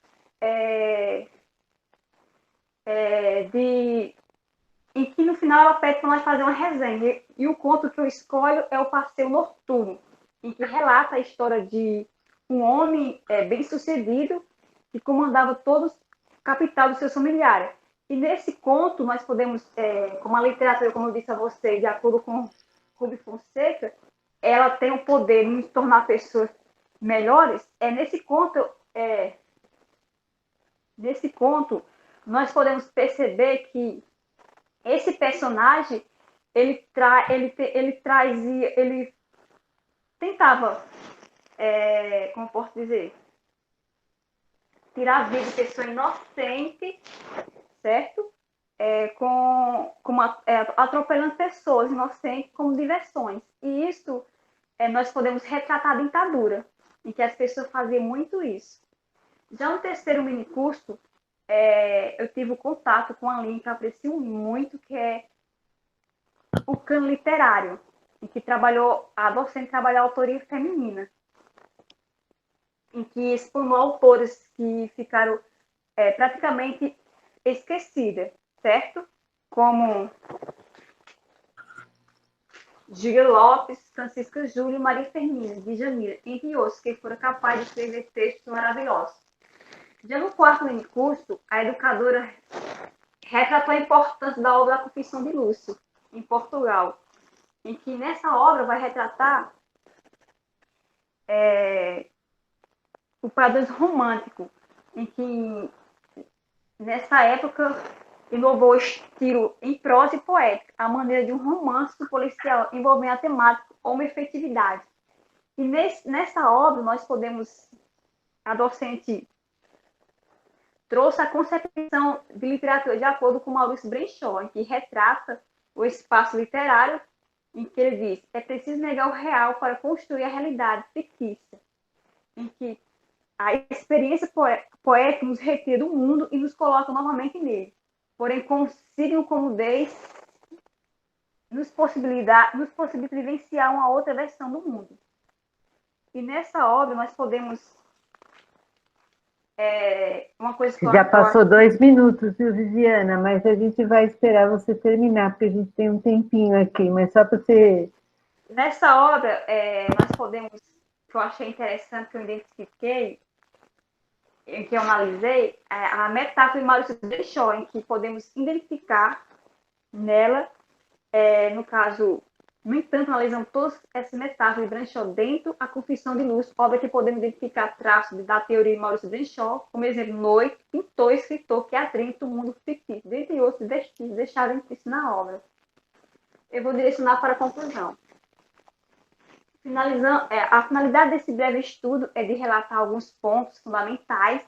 Speaker 8: em que no final ela pede para nós fazer uma resenha. E o conto que eu escolho é o Passeio Noturno, em que relata a história de um homem bem-sucedido que comandava todos o capital dos seus familiares. E nesse conto nós podemos, como a literatura, como eu disse a vocês, de acordo com Rubem Fonseca, ela tem o poder de nos tornar pessoas melhores. Nesse conto nós podemos perceber que esse personagem ele tentava, como posso dizer, tirar a vida de pessoa inocente, certo? Atropelando pessoas inocentes como diversões. E isso nós podemos retratar a ditadura, em que as pessoas faziam muito isso. Já no terceiro minicurso, eu tive o contato com a linha que eu aprecio muito, que é o cano literário, em que a docente trabalhou a autoria feminina, em que explanou autores que ficaram praticamente esquecidas, certo? Como Gília Lopes, Francisca Júlia, Maria Firmina, Djamila, entre outros, que foram capazes de escrever textos maravilhosos. Já no quarto minicurso, a educadora retratou a importância da obra da Confissão de Lúcio, em Portugal, em que nessa obra vai retratar o padrão romântico, em que nessa época inovou o estilo em prosa e poética, a maneira de um romance policial envolvendo a temática homoafetividade. E nessa obra nós podemos, a docente trouxe a concepção de literatura de acordo com Maurício Brenshaw, em que retrata o espaço literário, em que ele diz: é preciso negar o real para construir a realidade fictícia, em que a experiência poética nos retira do mundo e nos coloca novamente nele, porém com signo comodez nos possibilita vivenciar uma outra versão do mundo. E nessa obra nós podemos... uma coisa que
Speaker 1: Já passou 2 minutos, viu, Viviana? Mas a gente vai esperar você terminar, porque a gente tem um tempinho aqui, mas só para você...
Speaker 8: Nessa obra, nós podemos, que eu achei interessante, que eu identifiquei, em que eu analisei, a metáfora de Maurício Brenshaw, em que podemos identificar nela, no caso, no entanto, analisando todas essas metáforas de Brenshaw dentro a Confissão de Luz, obra que podemos identificar traços da teoria de Maurício Brenshaw, como exemplo, noite, pintor, escritor que adentra o mundo fictício, dentre outros vestígios deixados implícitos na obra. Eu vou direcionar para a conclusão. Finalizando, a finalidade desse breve estudo é de relatar alguns pontos fundamentais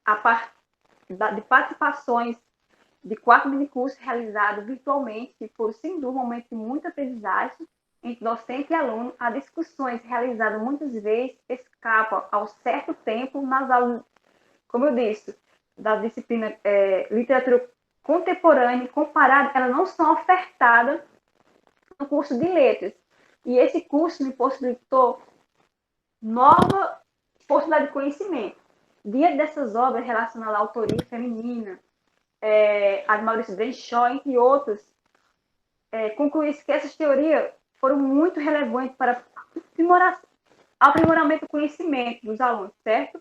Speaker 8: a partir de participações de 4 minicursos realizados virtualmente, que foram, sem dúvida, um momento de muita aprendizagem entre docente e aluno. As discussões realizadas muitas vezes escapam ao certo tempo nas aulas, como eu disse, da disciplina literatura contemporânea e comparada, elas não são ofertadas no curso de letras. E esse curso me possibilitou nova possibilidade de conhecimento. Diante dessas obras relacionadas à autoria feminina, a de Maurício Brenshaw, entre outras, concluí-se que essas teorias foram muito relevantes para aprimoramento do conhecimento dos alunos, certo?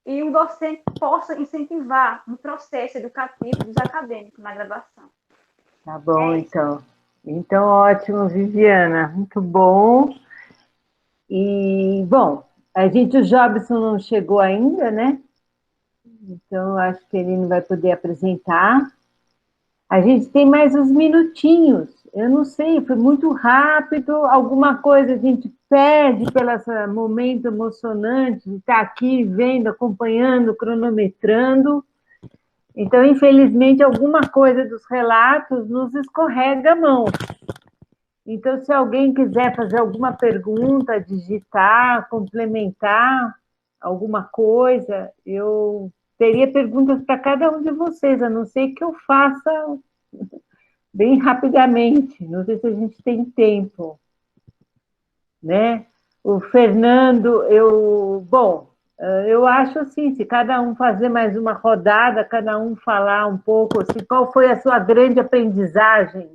Speaker 8: E o docente possa incentivar no processo educativo dos acadêmicos na graduação.
Speaker 1: Tá bom, então. Então, ótimo, Viviana, muito bom. E, bom, o Jobson não chegou ainda, né? Então, acho que ele não vai poder apresentar. A gente tem mais uns minutinhos. Eu não sei, foi muito rápido. Alguma coisa a gente perde pelo esse momento emocionante de estar aqui vendo, acompanhando, cronometrando. Então, infelizmente, alguma coisa dos relatos nos escorrega a mão. Então, se alguém quiser fazer alguma pergunta, digitar, complementar alguma coisa, eu teria perguntas para cada um de vocês, a não ser que eu faça bem rapidamente. Não sei se a gente tem tempo, né? O Fernando, eu acho assim, se cada um fazer mais uma rodada, cada um falar um pouco, assim, qual foi a sua grande aprendizagem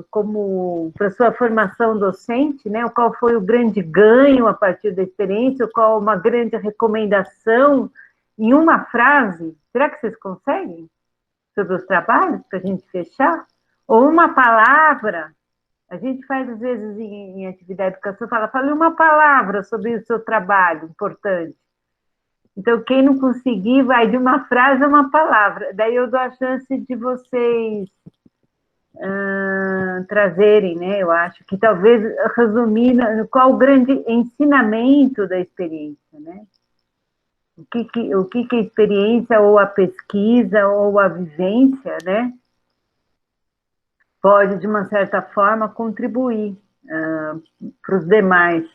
Speaker 1: como para sua formação docente, né? Qual foi o grande ganho a partir da experiência, qual uma grande recomendação em uma frase? Será que vocês conseguem? Sobre os trabalhos, para a gente fechar? Ou uma palavra? A gente faz, às vezes, em atividade de educação, fala uma palavra sobre o seu trabalho importante. Então, quem não conseguir, vai de uma frase a uma palavra. Daí eu dou a chance de vocês trazerem, né? Eu acho que talvez resumir qual o grande ensinamento da experiência, né? O que a experiência, ou a pesquisa, ou a vivência, né? Pode, de uma certa forma, contribuir para os demais,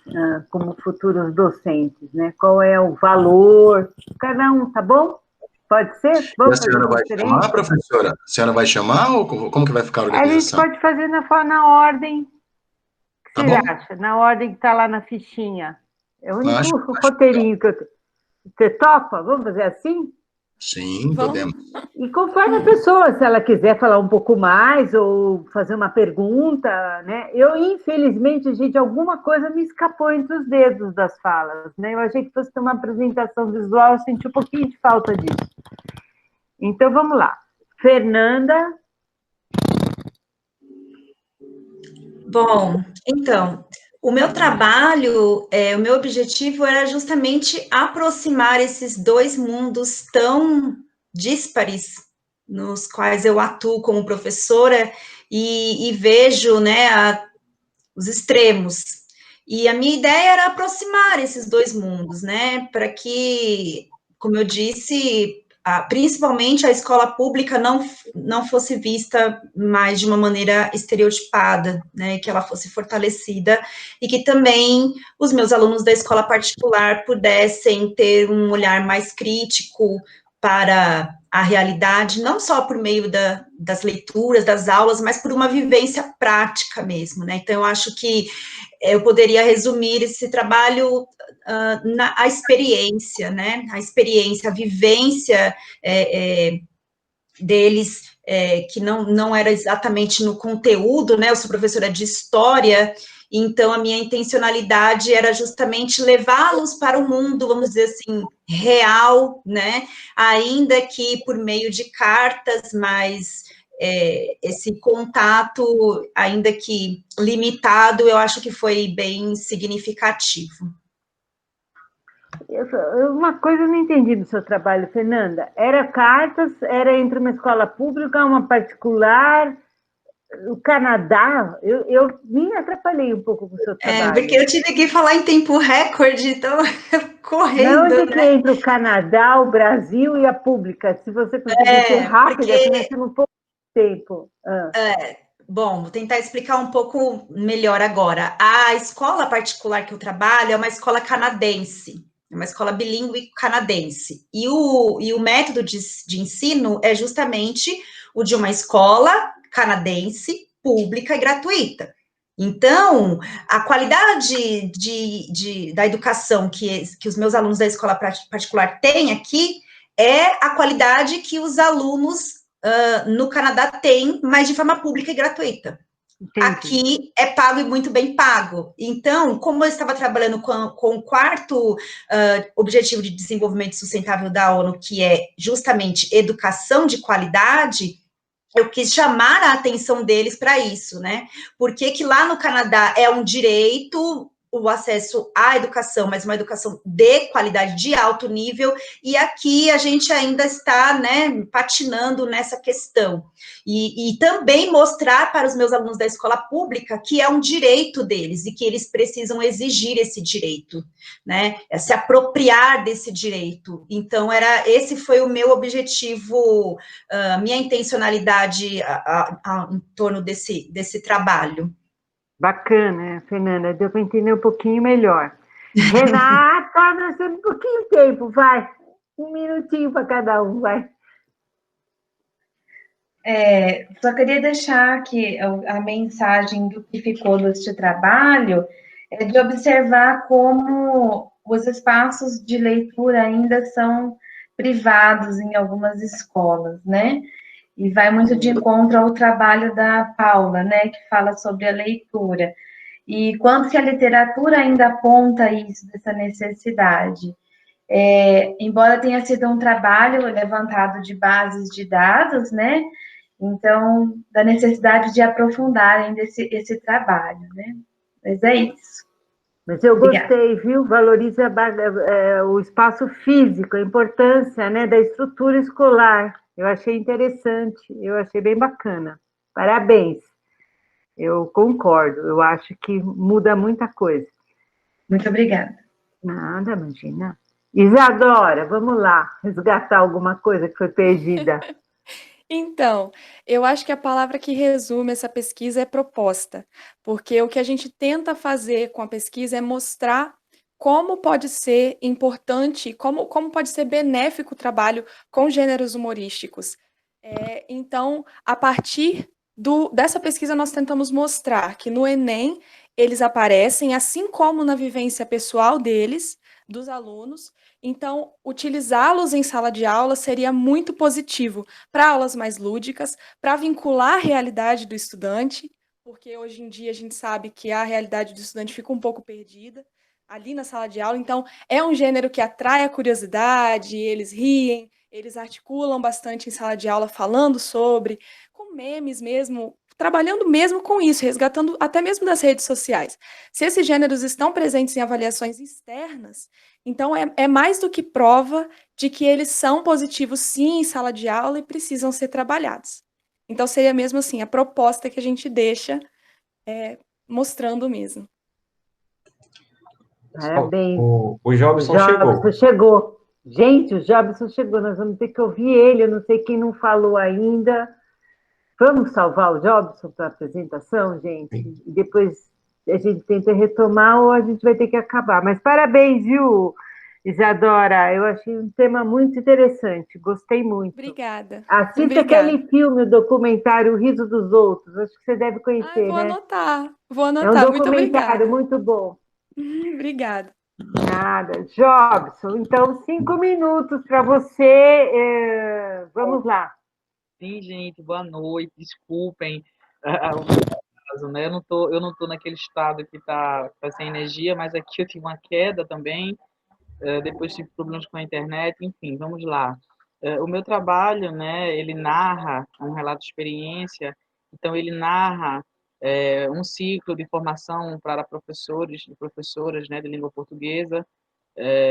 Speaker 1: como futuros docentes, né? Qual é o valor, cada um, tá bom? Pode ser?
Speaker 7: Vamos, a senhora vai chamar, professora? A senhora vai chamar ou como que vai ficar a organização?
Speaker 1: A gente pode fazer na ordem. O que você acha? Na ordem que está lá na fichinha. É o único roteirinho que eu tenho. Você topa? Vamos fazer assim?
Speaker 7: Sim, podemos.
Speaker 1: E conforme a pessoa, se ela quiser falar um pouco mais ou fazer uma pergunta, né? Eu, infelizmente, gente, alguma coisa me escapou entre os dedos das falas, né? Eu achei que fosse ter uma apresentação visual, eu senti um pouquinho de falta disso. Então, vamos lá. Fernanda.
Speaker 2: Bom, então, o meu trabalho, o meu objetivo era justamente aproximar esses dois mundos tão díspares nos quais eu atuo como professora e vejo, né, os extremos. E a minha ideia era aproximar esses dois mundos, né, para que como eu disse, principalmente a escola pública não fosse vista mais de uma maneira estereotipada, né, que ela fosse fortalecida, e que também os meus alunos da escola particular pudessem ter um olhar mais crítico para a realidade, não só por meio das leituras, das aulas, mas por uma vivência prática mesmo, né? Então, eu acho que eu poderia resumir esse trabalho a experiência, né? A experiência, a vivência deles, que não era exatamente no conteúdo, né? Eu sou professora de história, então a minha intencionalidade era justamente levá-los para o mundo, vamos dizer assim, real, né? Ainda que por meio de cartas, mas esse contato, ainda que limitado, eu acho que foi bem significativo.
Speaker 1: Uma coisa eu não entendi do seu trabalho, Fernanda. Era cartas, era entre uma escola pública, uma particular, o Canadá? Eu me atrapalhei um pouco com o seu trabalho.
Speaker 2: Porque eu tive que falar em tempo recorde, então correndo.
Speaker 1: Mas onde que entra o Canadá, o Brasil e a pública? Se você conseguir ser rápida, porque nós temos pouco tempo.
Speaker 2: Bom, vou tentar explicar um pouco melhor agora. A escola particular que eu trabalho é uma escola canadense, é uma escola bilíngue canadense. E o método de ensino é justamente o de uma escola canadense, pública e gratuita. Então, a qualidade da educação que os meus alunos da escola particular têm aqui é a qualidade que os alunos no Canadá têm, mas de forma pública e gratuita. Entendi. Aqui é pago e muito bem pago. Então, como eu estava trabalhando com o quarto objetivo de desenvolvimento sustentável da ONU, que é justamente educação de qualidade, eu quis chamar a atenção deles para isso, né? Porque que lá no Canadá é um direito o acesso à educação, mas uma educação de qualidade, de alto nível, e aqui a gente ainda está, né, patinando nessa questão. E também mostrar para os meus alunos da escola pública que é um direito deles e que eles precisam exigir esse direito, né, se apropriar desse direito. Então, esse foi o meu objetivo, minha intencionalidade em torno desse trabalho.
Speaker 1: Bacana, Fernanda, deu para entender um pouquinho melhor. Renata, nós temos um pouquinho de tempo, vai. Um minutinho para cada um, vai.
Speaker 3: Só queria deixar que a mensagem do que ficou deste trabalho é de observar como os espaços de leitura ainda são privados em algumas escolas, né? E vai muito de encontro ao trabalho da Paula, né, que fala sobre a leitura. E quanto que a literatura ainda aponta isso, dessa necessidade. Embora tenha sido um trabalho levantado de bases de dados, né, então, da necessidade de aprofundar ainda esse trabalho, né. Mas é isso.
Speaker 1: Mas eu gostei, viu? Valoriza o espaço físico, a importância, né, da estrutura escolar. Eu achei interessante, eu achei bem bacana. Parabéns. Eu concordo, eu acho que muda muita coisa.
Speaker 3: Muito obrigada.
Speaker 1: Nada, imagina. Isadora, vamos lá, resgatar alguma coisa que foi perdida.
Speaker 6: Então, eu acho que a palavra que resume essa pesquisa é proposta, porque o que a gente tenta fazer com a pesquisa é mostrar como pode ser importante, como pode ser benéfico o trabalho com gêneros humorísticos. Então, a partir dessa pesquisa, nós tentamos mostrar que no Enem eles aparecem, assim como na vivência pessoal deles, dos alunos. Então, utilizá-los em sala de aula seria muito positivo para aulas mais lúdicas, para vincular a realidade do estudante, porque hoje em dia a gente sabe que a realidade do estudante fica um pouco perdida ali na sala de aula. Então, é um gênero que atrai a curiosidade, eles riem, eles articulam bastante em sala de aula falando sobre, com memes mesmo, trabalhando mesmo com isso, resgatando até mesmo das redes sociais. Se esses gêneros estão presentes em avaliações externas, então é mais do que prova de que eles são positivos sim em sala de aula e precisam ser trabalhados. Então seria mesmo assim, a proposta que a gente deixa mostrando mesmo.
Speaker 1: Parabéns.
Speaker 4: O Jobson chegou.
Speaker 1: Chegou. Gente, o Jobson chegou, nós vamos ter que ouvir ele, eu não sei quem não falou ainda. Vamos salvar o Jobson para a apresentação, gente?
Speaker 4: Sim.
Speaker 1: E depois a gente tenta retomar ou a gente vai ter que acabar. Mas parabéns, viu, Isadora? Eu achei um tema muito interessante, gostei muito.
Speaker 6: Obrigada.
Speaker 1: Assista
Speaker 6: Obrigada.
Speaker 1: aquele filme, o documentário O Riso dos Outros, acho que você deve
Speaker 6: Ai,
Speaker 1: conhecer,
Speaker 6: vou
Speaker 1: né?
Speaker 6: anotar. Vou
Speaker 1: É um
Speaker 6: anotar. Muito
Speaker 1: documentário
Speaker 6: obrigada.
Speaker 1: muito bom.
Speaker 6: Obrigada.
Speaker 1: Nada. Jobson, então 5 minutos para você. Vamos lá.
Speaker 9: Sim, gente, boa noite. Desculpem o caso, né? Eu não tô naquele estado que tá sem energia, mas aqui eu tive uma queda também. Depois tive problemas com a internet. Enfim, vamos lá. O meu trabalho, né? Ele narra um relato de experiência. Então ele narra um ciclo de formação para professores e professoras, né, de língua portuguesa,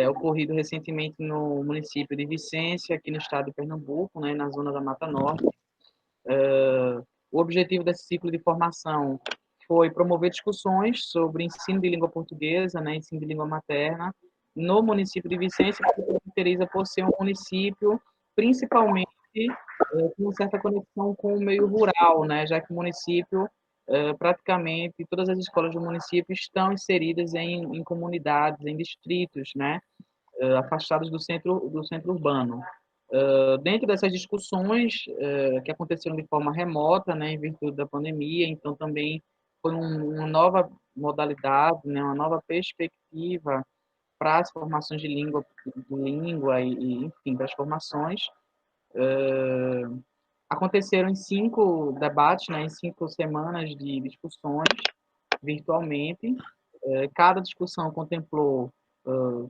Speaker 9: ocorrido recentemente no município de Vicência, aqui no estado de Pernambuco, né, na zona da Mata Norte. O objetivo desse ciclo de formação foi promover discussões sobre ensino de língua portuguesa, né, ensino de língua materna, no município de Vicência, que se caracteriza por ser um município, principalmente, com uma certa conexão com o meio rural, né, já que o município, praticamente, todas as escolas do município estão inseridas em comunidades, em distritos, né, afastados do centro urbano. Dentro dessas discussões que aconteceram de forma remota, né, em virtude da pandemia, então também foi uma nova modalidade, né, uma nova perspectiva para as formações de língua enfim, para as formações. Aconteceram em 5 debates, né, em 5 semanas de discussões virtualmente. Cada discussão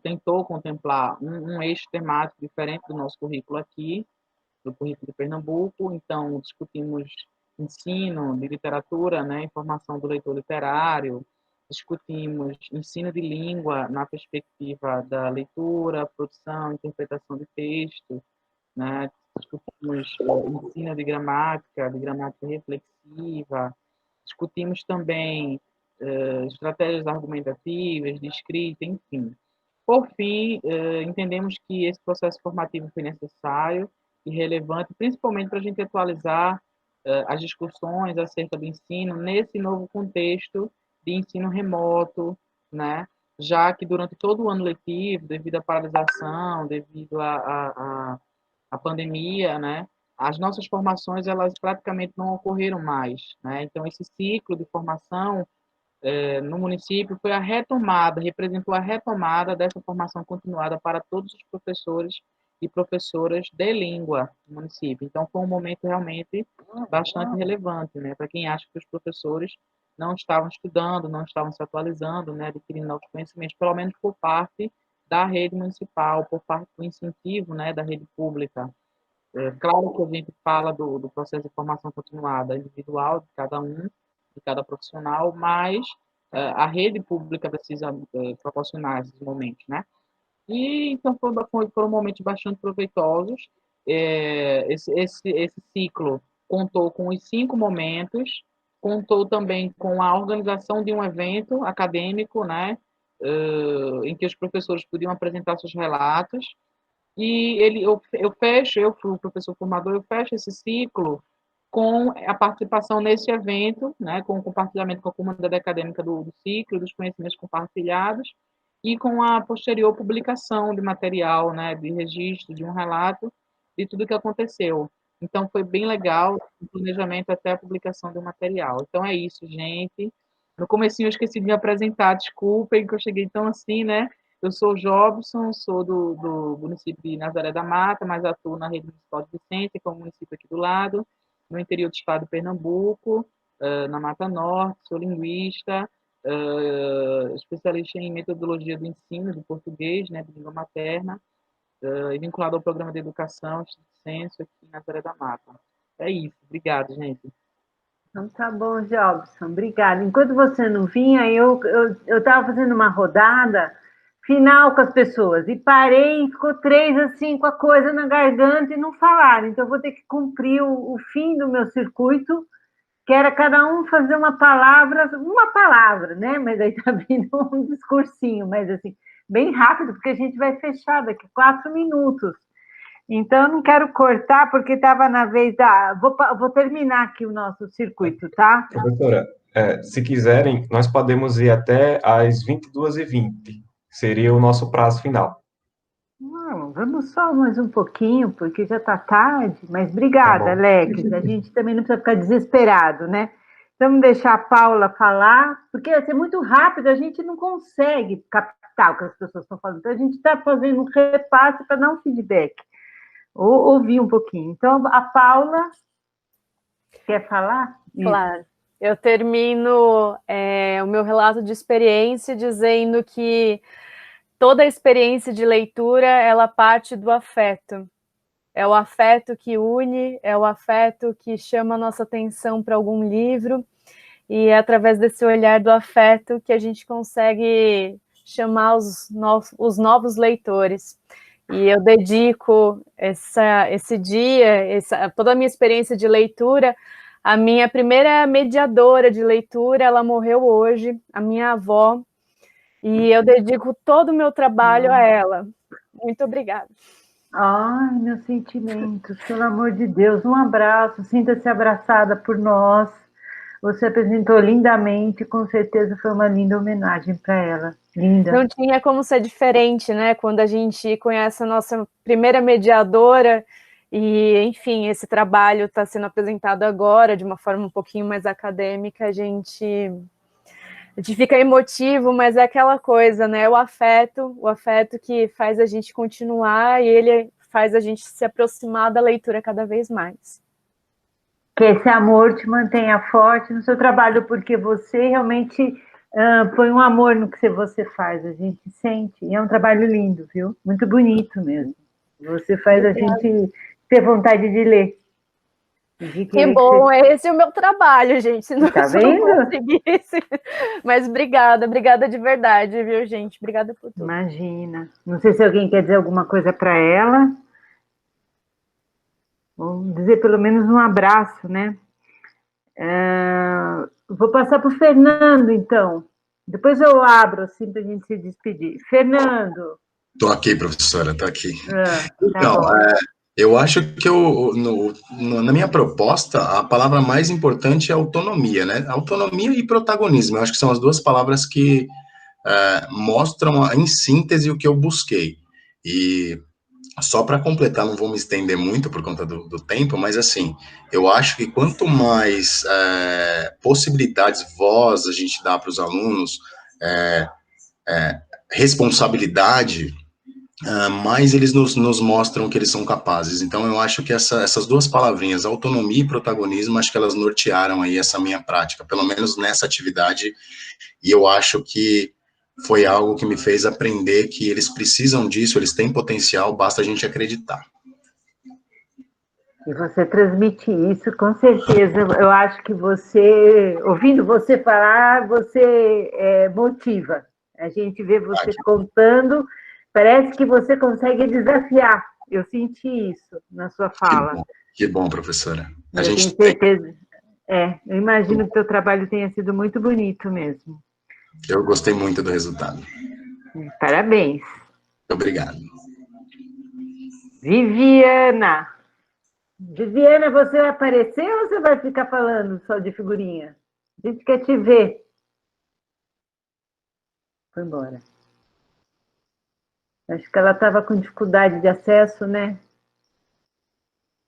Speaker 9: tentou contemplar um eixo temático diferente do nosso currículo aqui, do currículo de Pernambuco. Então, discutimos ensino de literatura, né, informação do leitor literário, discutimos ensino de língua na perspectiva da leitura, produção, interpretação de texto, né, discutimos ensino de gramática reflexiva, discutimos também estratégias argumentativas, de escrita, enfim. Por fim, entendemos que esse processo formativo foi necessário e relevante, principalmente para a gente atualizar as discussões acerca do ensino nesse novo contexto de ensino remoto, né? Já que durante todo o ano letivo, devido à paralisação, devido à pandemia, né? As nossas formações, elas praticamente não ocorreram mais, né? Então, esse ciclo de formação no município foi a retomada, representou a retomada dessa formação continuada para todos os professores e professoras de língua do município. Então, foi um momento realmente bastante relevante, né, para quem acha que os professores não estavam estudando, não estavam se atualizando, né, adquirindo novos conhecimentos, pelo menos por parte da rede municipal, por parte do incentivo, né, da rede pública. Claro que a gente fala do processo de formação continuada individual de cada um, de cada profissional, mas a rede pública precisa proporcionar esses momentos, né? E então foram momentos bastante proveitosos. Esse ciclo contou com os 5 momentos, contou também com a organização de um evento acadêmico, né? Em que os professores podiam apresentar seus relatos. E eu fui o professor formador, eu fecho esse ciclo com a participação nesse evento, né, com o compartilhamento com a comunidade acadêmica do ciclo, dos conhecimentos compartilhados, e com a posterior publicação de material, né, de registro, de um relato de tudo o que aconteceu. Então, foi bem legal o planejamento até a publicação do material. Então, é isso, gente. No comecinho eu esqueci de me apresentar, desculpem que eu cheguei tão assim, né? Eu sou o Jobson, sou do município de Nazaré da Mata, mas atuo na rede municipal de Vicência, que é um município aqui do lado, no interior do estado de Pernambuco, na Mata Norte, sou linguista, especialista em metodologia do ensino de português, né, de língua materna, e vinculado ao programa de educação, Estudo Censo, aqui em Nazaré da Mata. É isso, obrigado, gente.
Speaker 1: Então tá bom, Jobson, obrigada. Enquanto você não vinha, eu estava fazendo uma rodada final com as pessoas e parei e ficou 3 assim com a coisa na garganta e não falaram. Então eu vou ter que cumprir o fim do meu circuito, que era cada um fazer uma palavra, né? Mas aí tá vindo um discursinho, mas assim, bem rápido, porque a gente vai fechar daqui 4 minutos. Então, eu não quero cortar, porque estava na vez da... Vou terminar aqui o nosso circuito, tá?
Speaker 4: Professora, se quiserem, nós podemos ir até às 22h20, seria o nosso prazo final.
Speaker 1: Não, vamos só mais um pouquinho, porque já está tarde, mas obrigada, Alex. A gente também não precisa ficar desesperado, né? Então, vamos deixar a Paula falar, porque vai ser muito rápido, a gente não consegue captar o que as pessoas estão falando. Então, a gente está fazendo um repasse para dar um feedback, ou ouvir um pouquinho. Então, a Paula, quer falar?
Speaker 5: Claro. Eu termino o meu relato de experiência dizendo que toda a experiência de leitura, ela parte do afeto. É o afeto que une, é o afeto que chama a nossa atenção para algum livro, e é através desse olhar do afeto que a gente consegue chamar os novos leitores. E eu dedico esse dia, toda a minha experiência de leitura, a minha primeira mediadora de leitura, ela morreu hoje, a minha avó, e eu dedico todo o meu trabalho a ela. Muito obrigada.
Speaker 1: Ai, meus sentimentos, pelo amor de Deus, um abraço, sinta-se abraçada por nós. Você apresentou lindamente, com certeza foi uma linda homenagem para ela. Linda.
Speaker 5: Não tinha como ser diferente, né? Quando a gente conhece a nossa primeira mediadora, e, enfim, esse trabalho está sendo apresentado agora de uma forma um pouquinho mais acadêmica, a gente fica emotivo, mas é aquela coisa, né? O afeto que faz a gente continuar e ele faz a gente se aproximar da leitura cada vez mais.
Speaker 1: Que esse amor te mantenha forte no seu trabalho, porque você realmente põe um amor no que você faz, a gente sente, e é um trabalho lindo, viu? Muito bonito mesmo. Você faz a gente ter vontade de ler.
Speaker 5: Que bom, esse é o meu trabalho, gente. Se não,
Speaker 1: tá vendo?
Speaker 5: Não conseguisse. Mas obrigada de verdade, viu, gente? Obrigada por tudo.
Speaker 1: Imagina. Não sei se alguém quer dizer alguma coisa para ela. Vou dizer pelo menos um abraço, né? Vou passar para o Fernando, então. Depois eu abro, assim, para a gente se despedir. Fernando.
Speaker 7: Estou aqui, professora, estou aqui.
Speaker 1: Então,
Speaker 7: eu acho que na minha proposta, a palavra mais importante é autonomia, né? Autonomia e protagonismo. Eu acho que são as duas palavras que mostram em síntese o que eu busquei. E só para completar, não vou me estender muito por conta do tempo, mas assim, eu acho que quanto mais possibilidades, voz a gente dá para os alunos, responsabilidade, mais eles nos mostram que eles são capazes. Então, eu acho que essas duas palavrinhas, autonomia e protagonismo, acho que elas nortearam aí essa minha prática, pelo menos nessa atividade, e eu acho que foi algo que me fez aprender que eles precisam disso, eles têm potencial, basta a gente acreditar.
Speaker 1: E você transmite isso, com certeza. Eu acho que você, ouvindo você falar, você motiva. A gente vê você contando, parece que você consegue desafiar. Eu senti isso na sua fala.
Speaker 7: Que bom, professora.
Speaker 1: Eu tenho certeza. Eu imagino que o teu trabalho tenha sido muito bonito mesmo.
Speaker 7: Eu gostei muito do resultado.
Speaker 1: Parabéns.
Speaker 7: Obrigado.
Speaker 1: Viviana, você vai aparecer ou você vai ficar falando só de figurinha? A gente quer te ver. Foi embora. Acho que ela estava com dificuldade de acesso, né?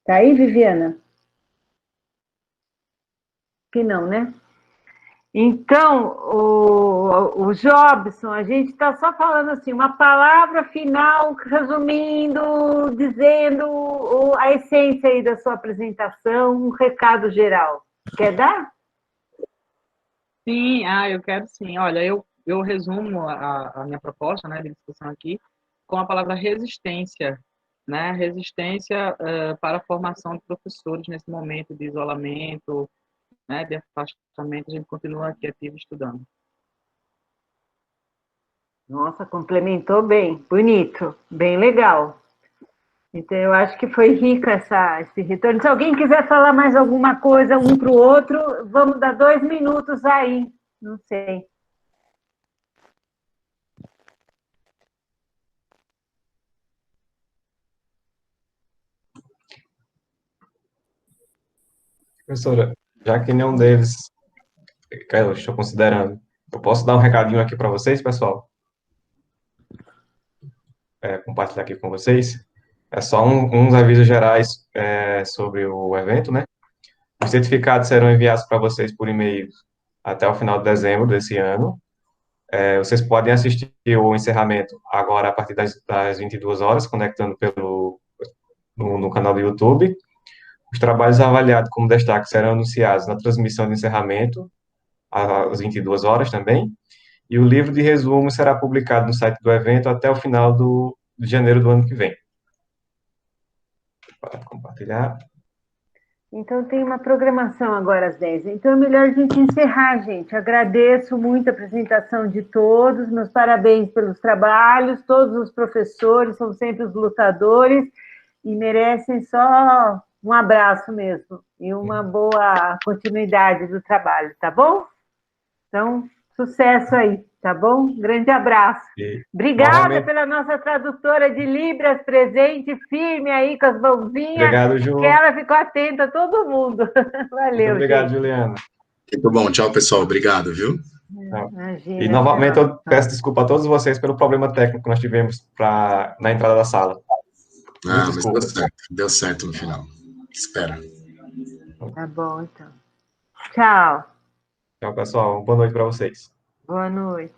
Speaker 1: Tá aí, Viviana? Que não, né? Então, o Jobson, a gente está só falando assim, uma palavra final, resumindo, dizendo a essência aí da sua apresentação, um recado geral. Quer dar?
Speaker 9: Sim, eu quero sim. Olha, eu resumo a minha proposta, né, de discussão aqui com a palavra resistência, né? Resistência para a formação de professores nesse momento de isolamento, né, de afastamento, a gente continua aqui ativo estudando.
Speaker 1: Nossa, complementou bem, bonito, bem legal. Então, eu acho que foi rico esse retorno. Se alguém quiser falar mais alguma coisa um para o outro, vamos dar 2 minutos aí, não sei.
Speaker 4: Professora, já que nenhum deles, eu estou considerando, eu posso dar um recadinho aqui para vocês, pessoal? Compartilhar aqui com vocês. É só uns avisos gerais sobre o evento, né? Os certificados serão enviados para vocês por e-mail até o final de dezembro desse ano. Vocês podem assistir o encerramento agora a partir das 22 horas, conectando no canal do YouTube. Os trabalhos avaliados como destaque serão anunciados na transmissão de encerramento, às 22 horas também. E o livro de resumo será publicado no site do evento até o final de janeiro do ano que vem. Pode compartilhar.
Speaker 1: Então, tem uma programação agora às 10. Então, é melhor a gente encerrar, gente. Agradeço muito a apresentação de todos, meus parabéns pelos trabalhos, todos os professores são sempre os lutadores e merecem só um abraço mesmo e uma boa continuidade do trabalho, tá bom? Então, sucesso aí, tá bom? Grande abraço. Obrigada
Speaker 4: novamente,
Speaker 1: pela nossa tradutora de Libras presente, firme aí com as mãozinhas.
Speaker 4: Obrigado, Ju.
Speaker 1: Que ela ficou atenta a todo mundo. Valeu,
Speaker 4: Muito obrigado,
Speaker 1: gente.
Speaker 4: Juliana.
Speaker 7: Muito bom. Tchau, pessoal. Obrigado, viu?
Speaker 1: Imagina,
Speaker 4: E, novamente,
Speaker 1: tchau.
Speaker 4: eu peço desculpa a todos vocês pelo problema técnico que nós tivemos na entrada da sala.
Speaker 7: Mas deu certo. Deu certo no final. Espera.
Speaker 1: Tá bom, então. Tchau.
Speaker 4: Tchau, pessoal. Boa noite para vocês.
Speaker 1: Boa noite.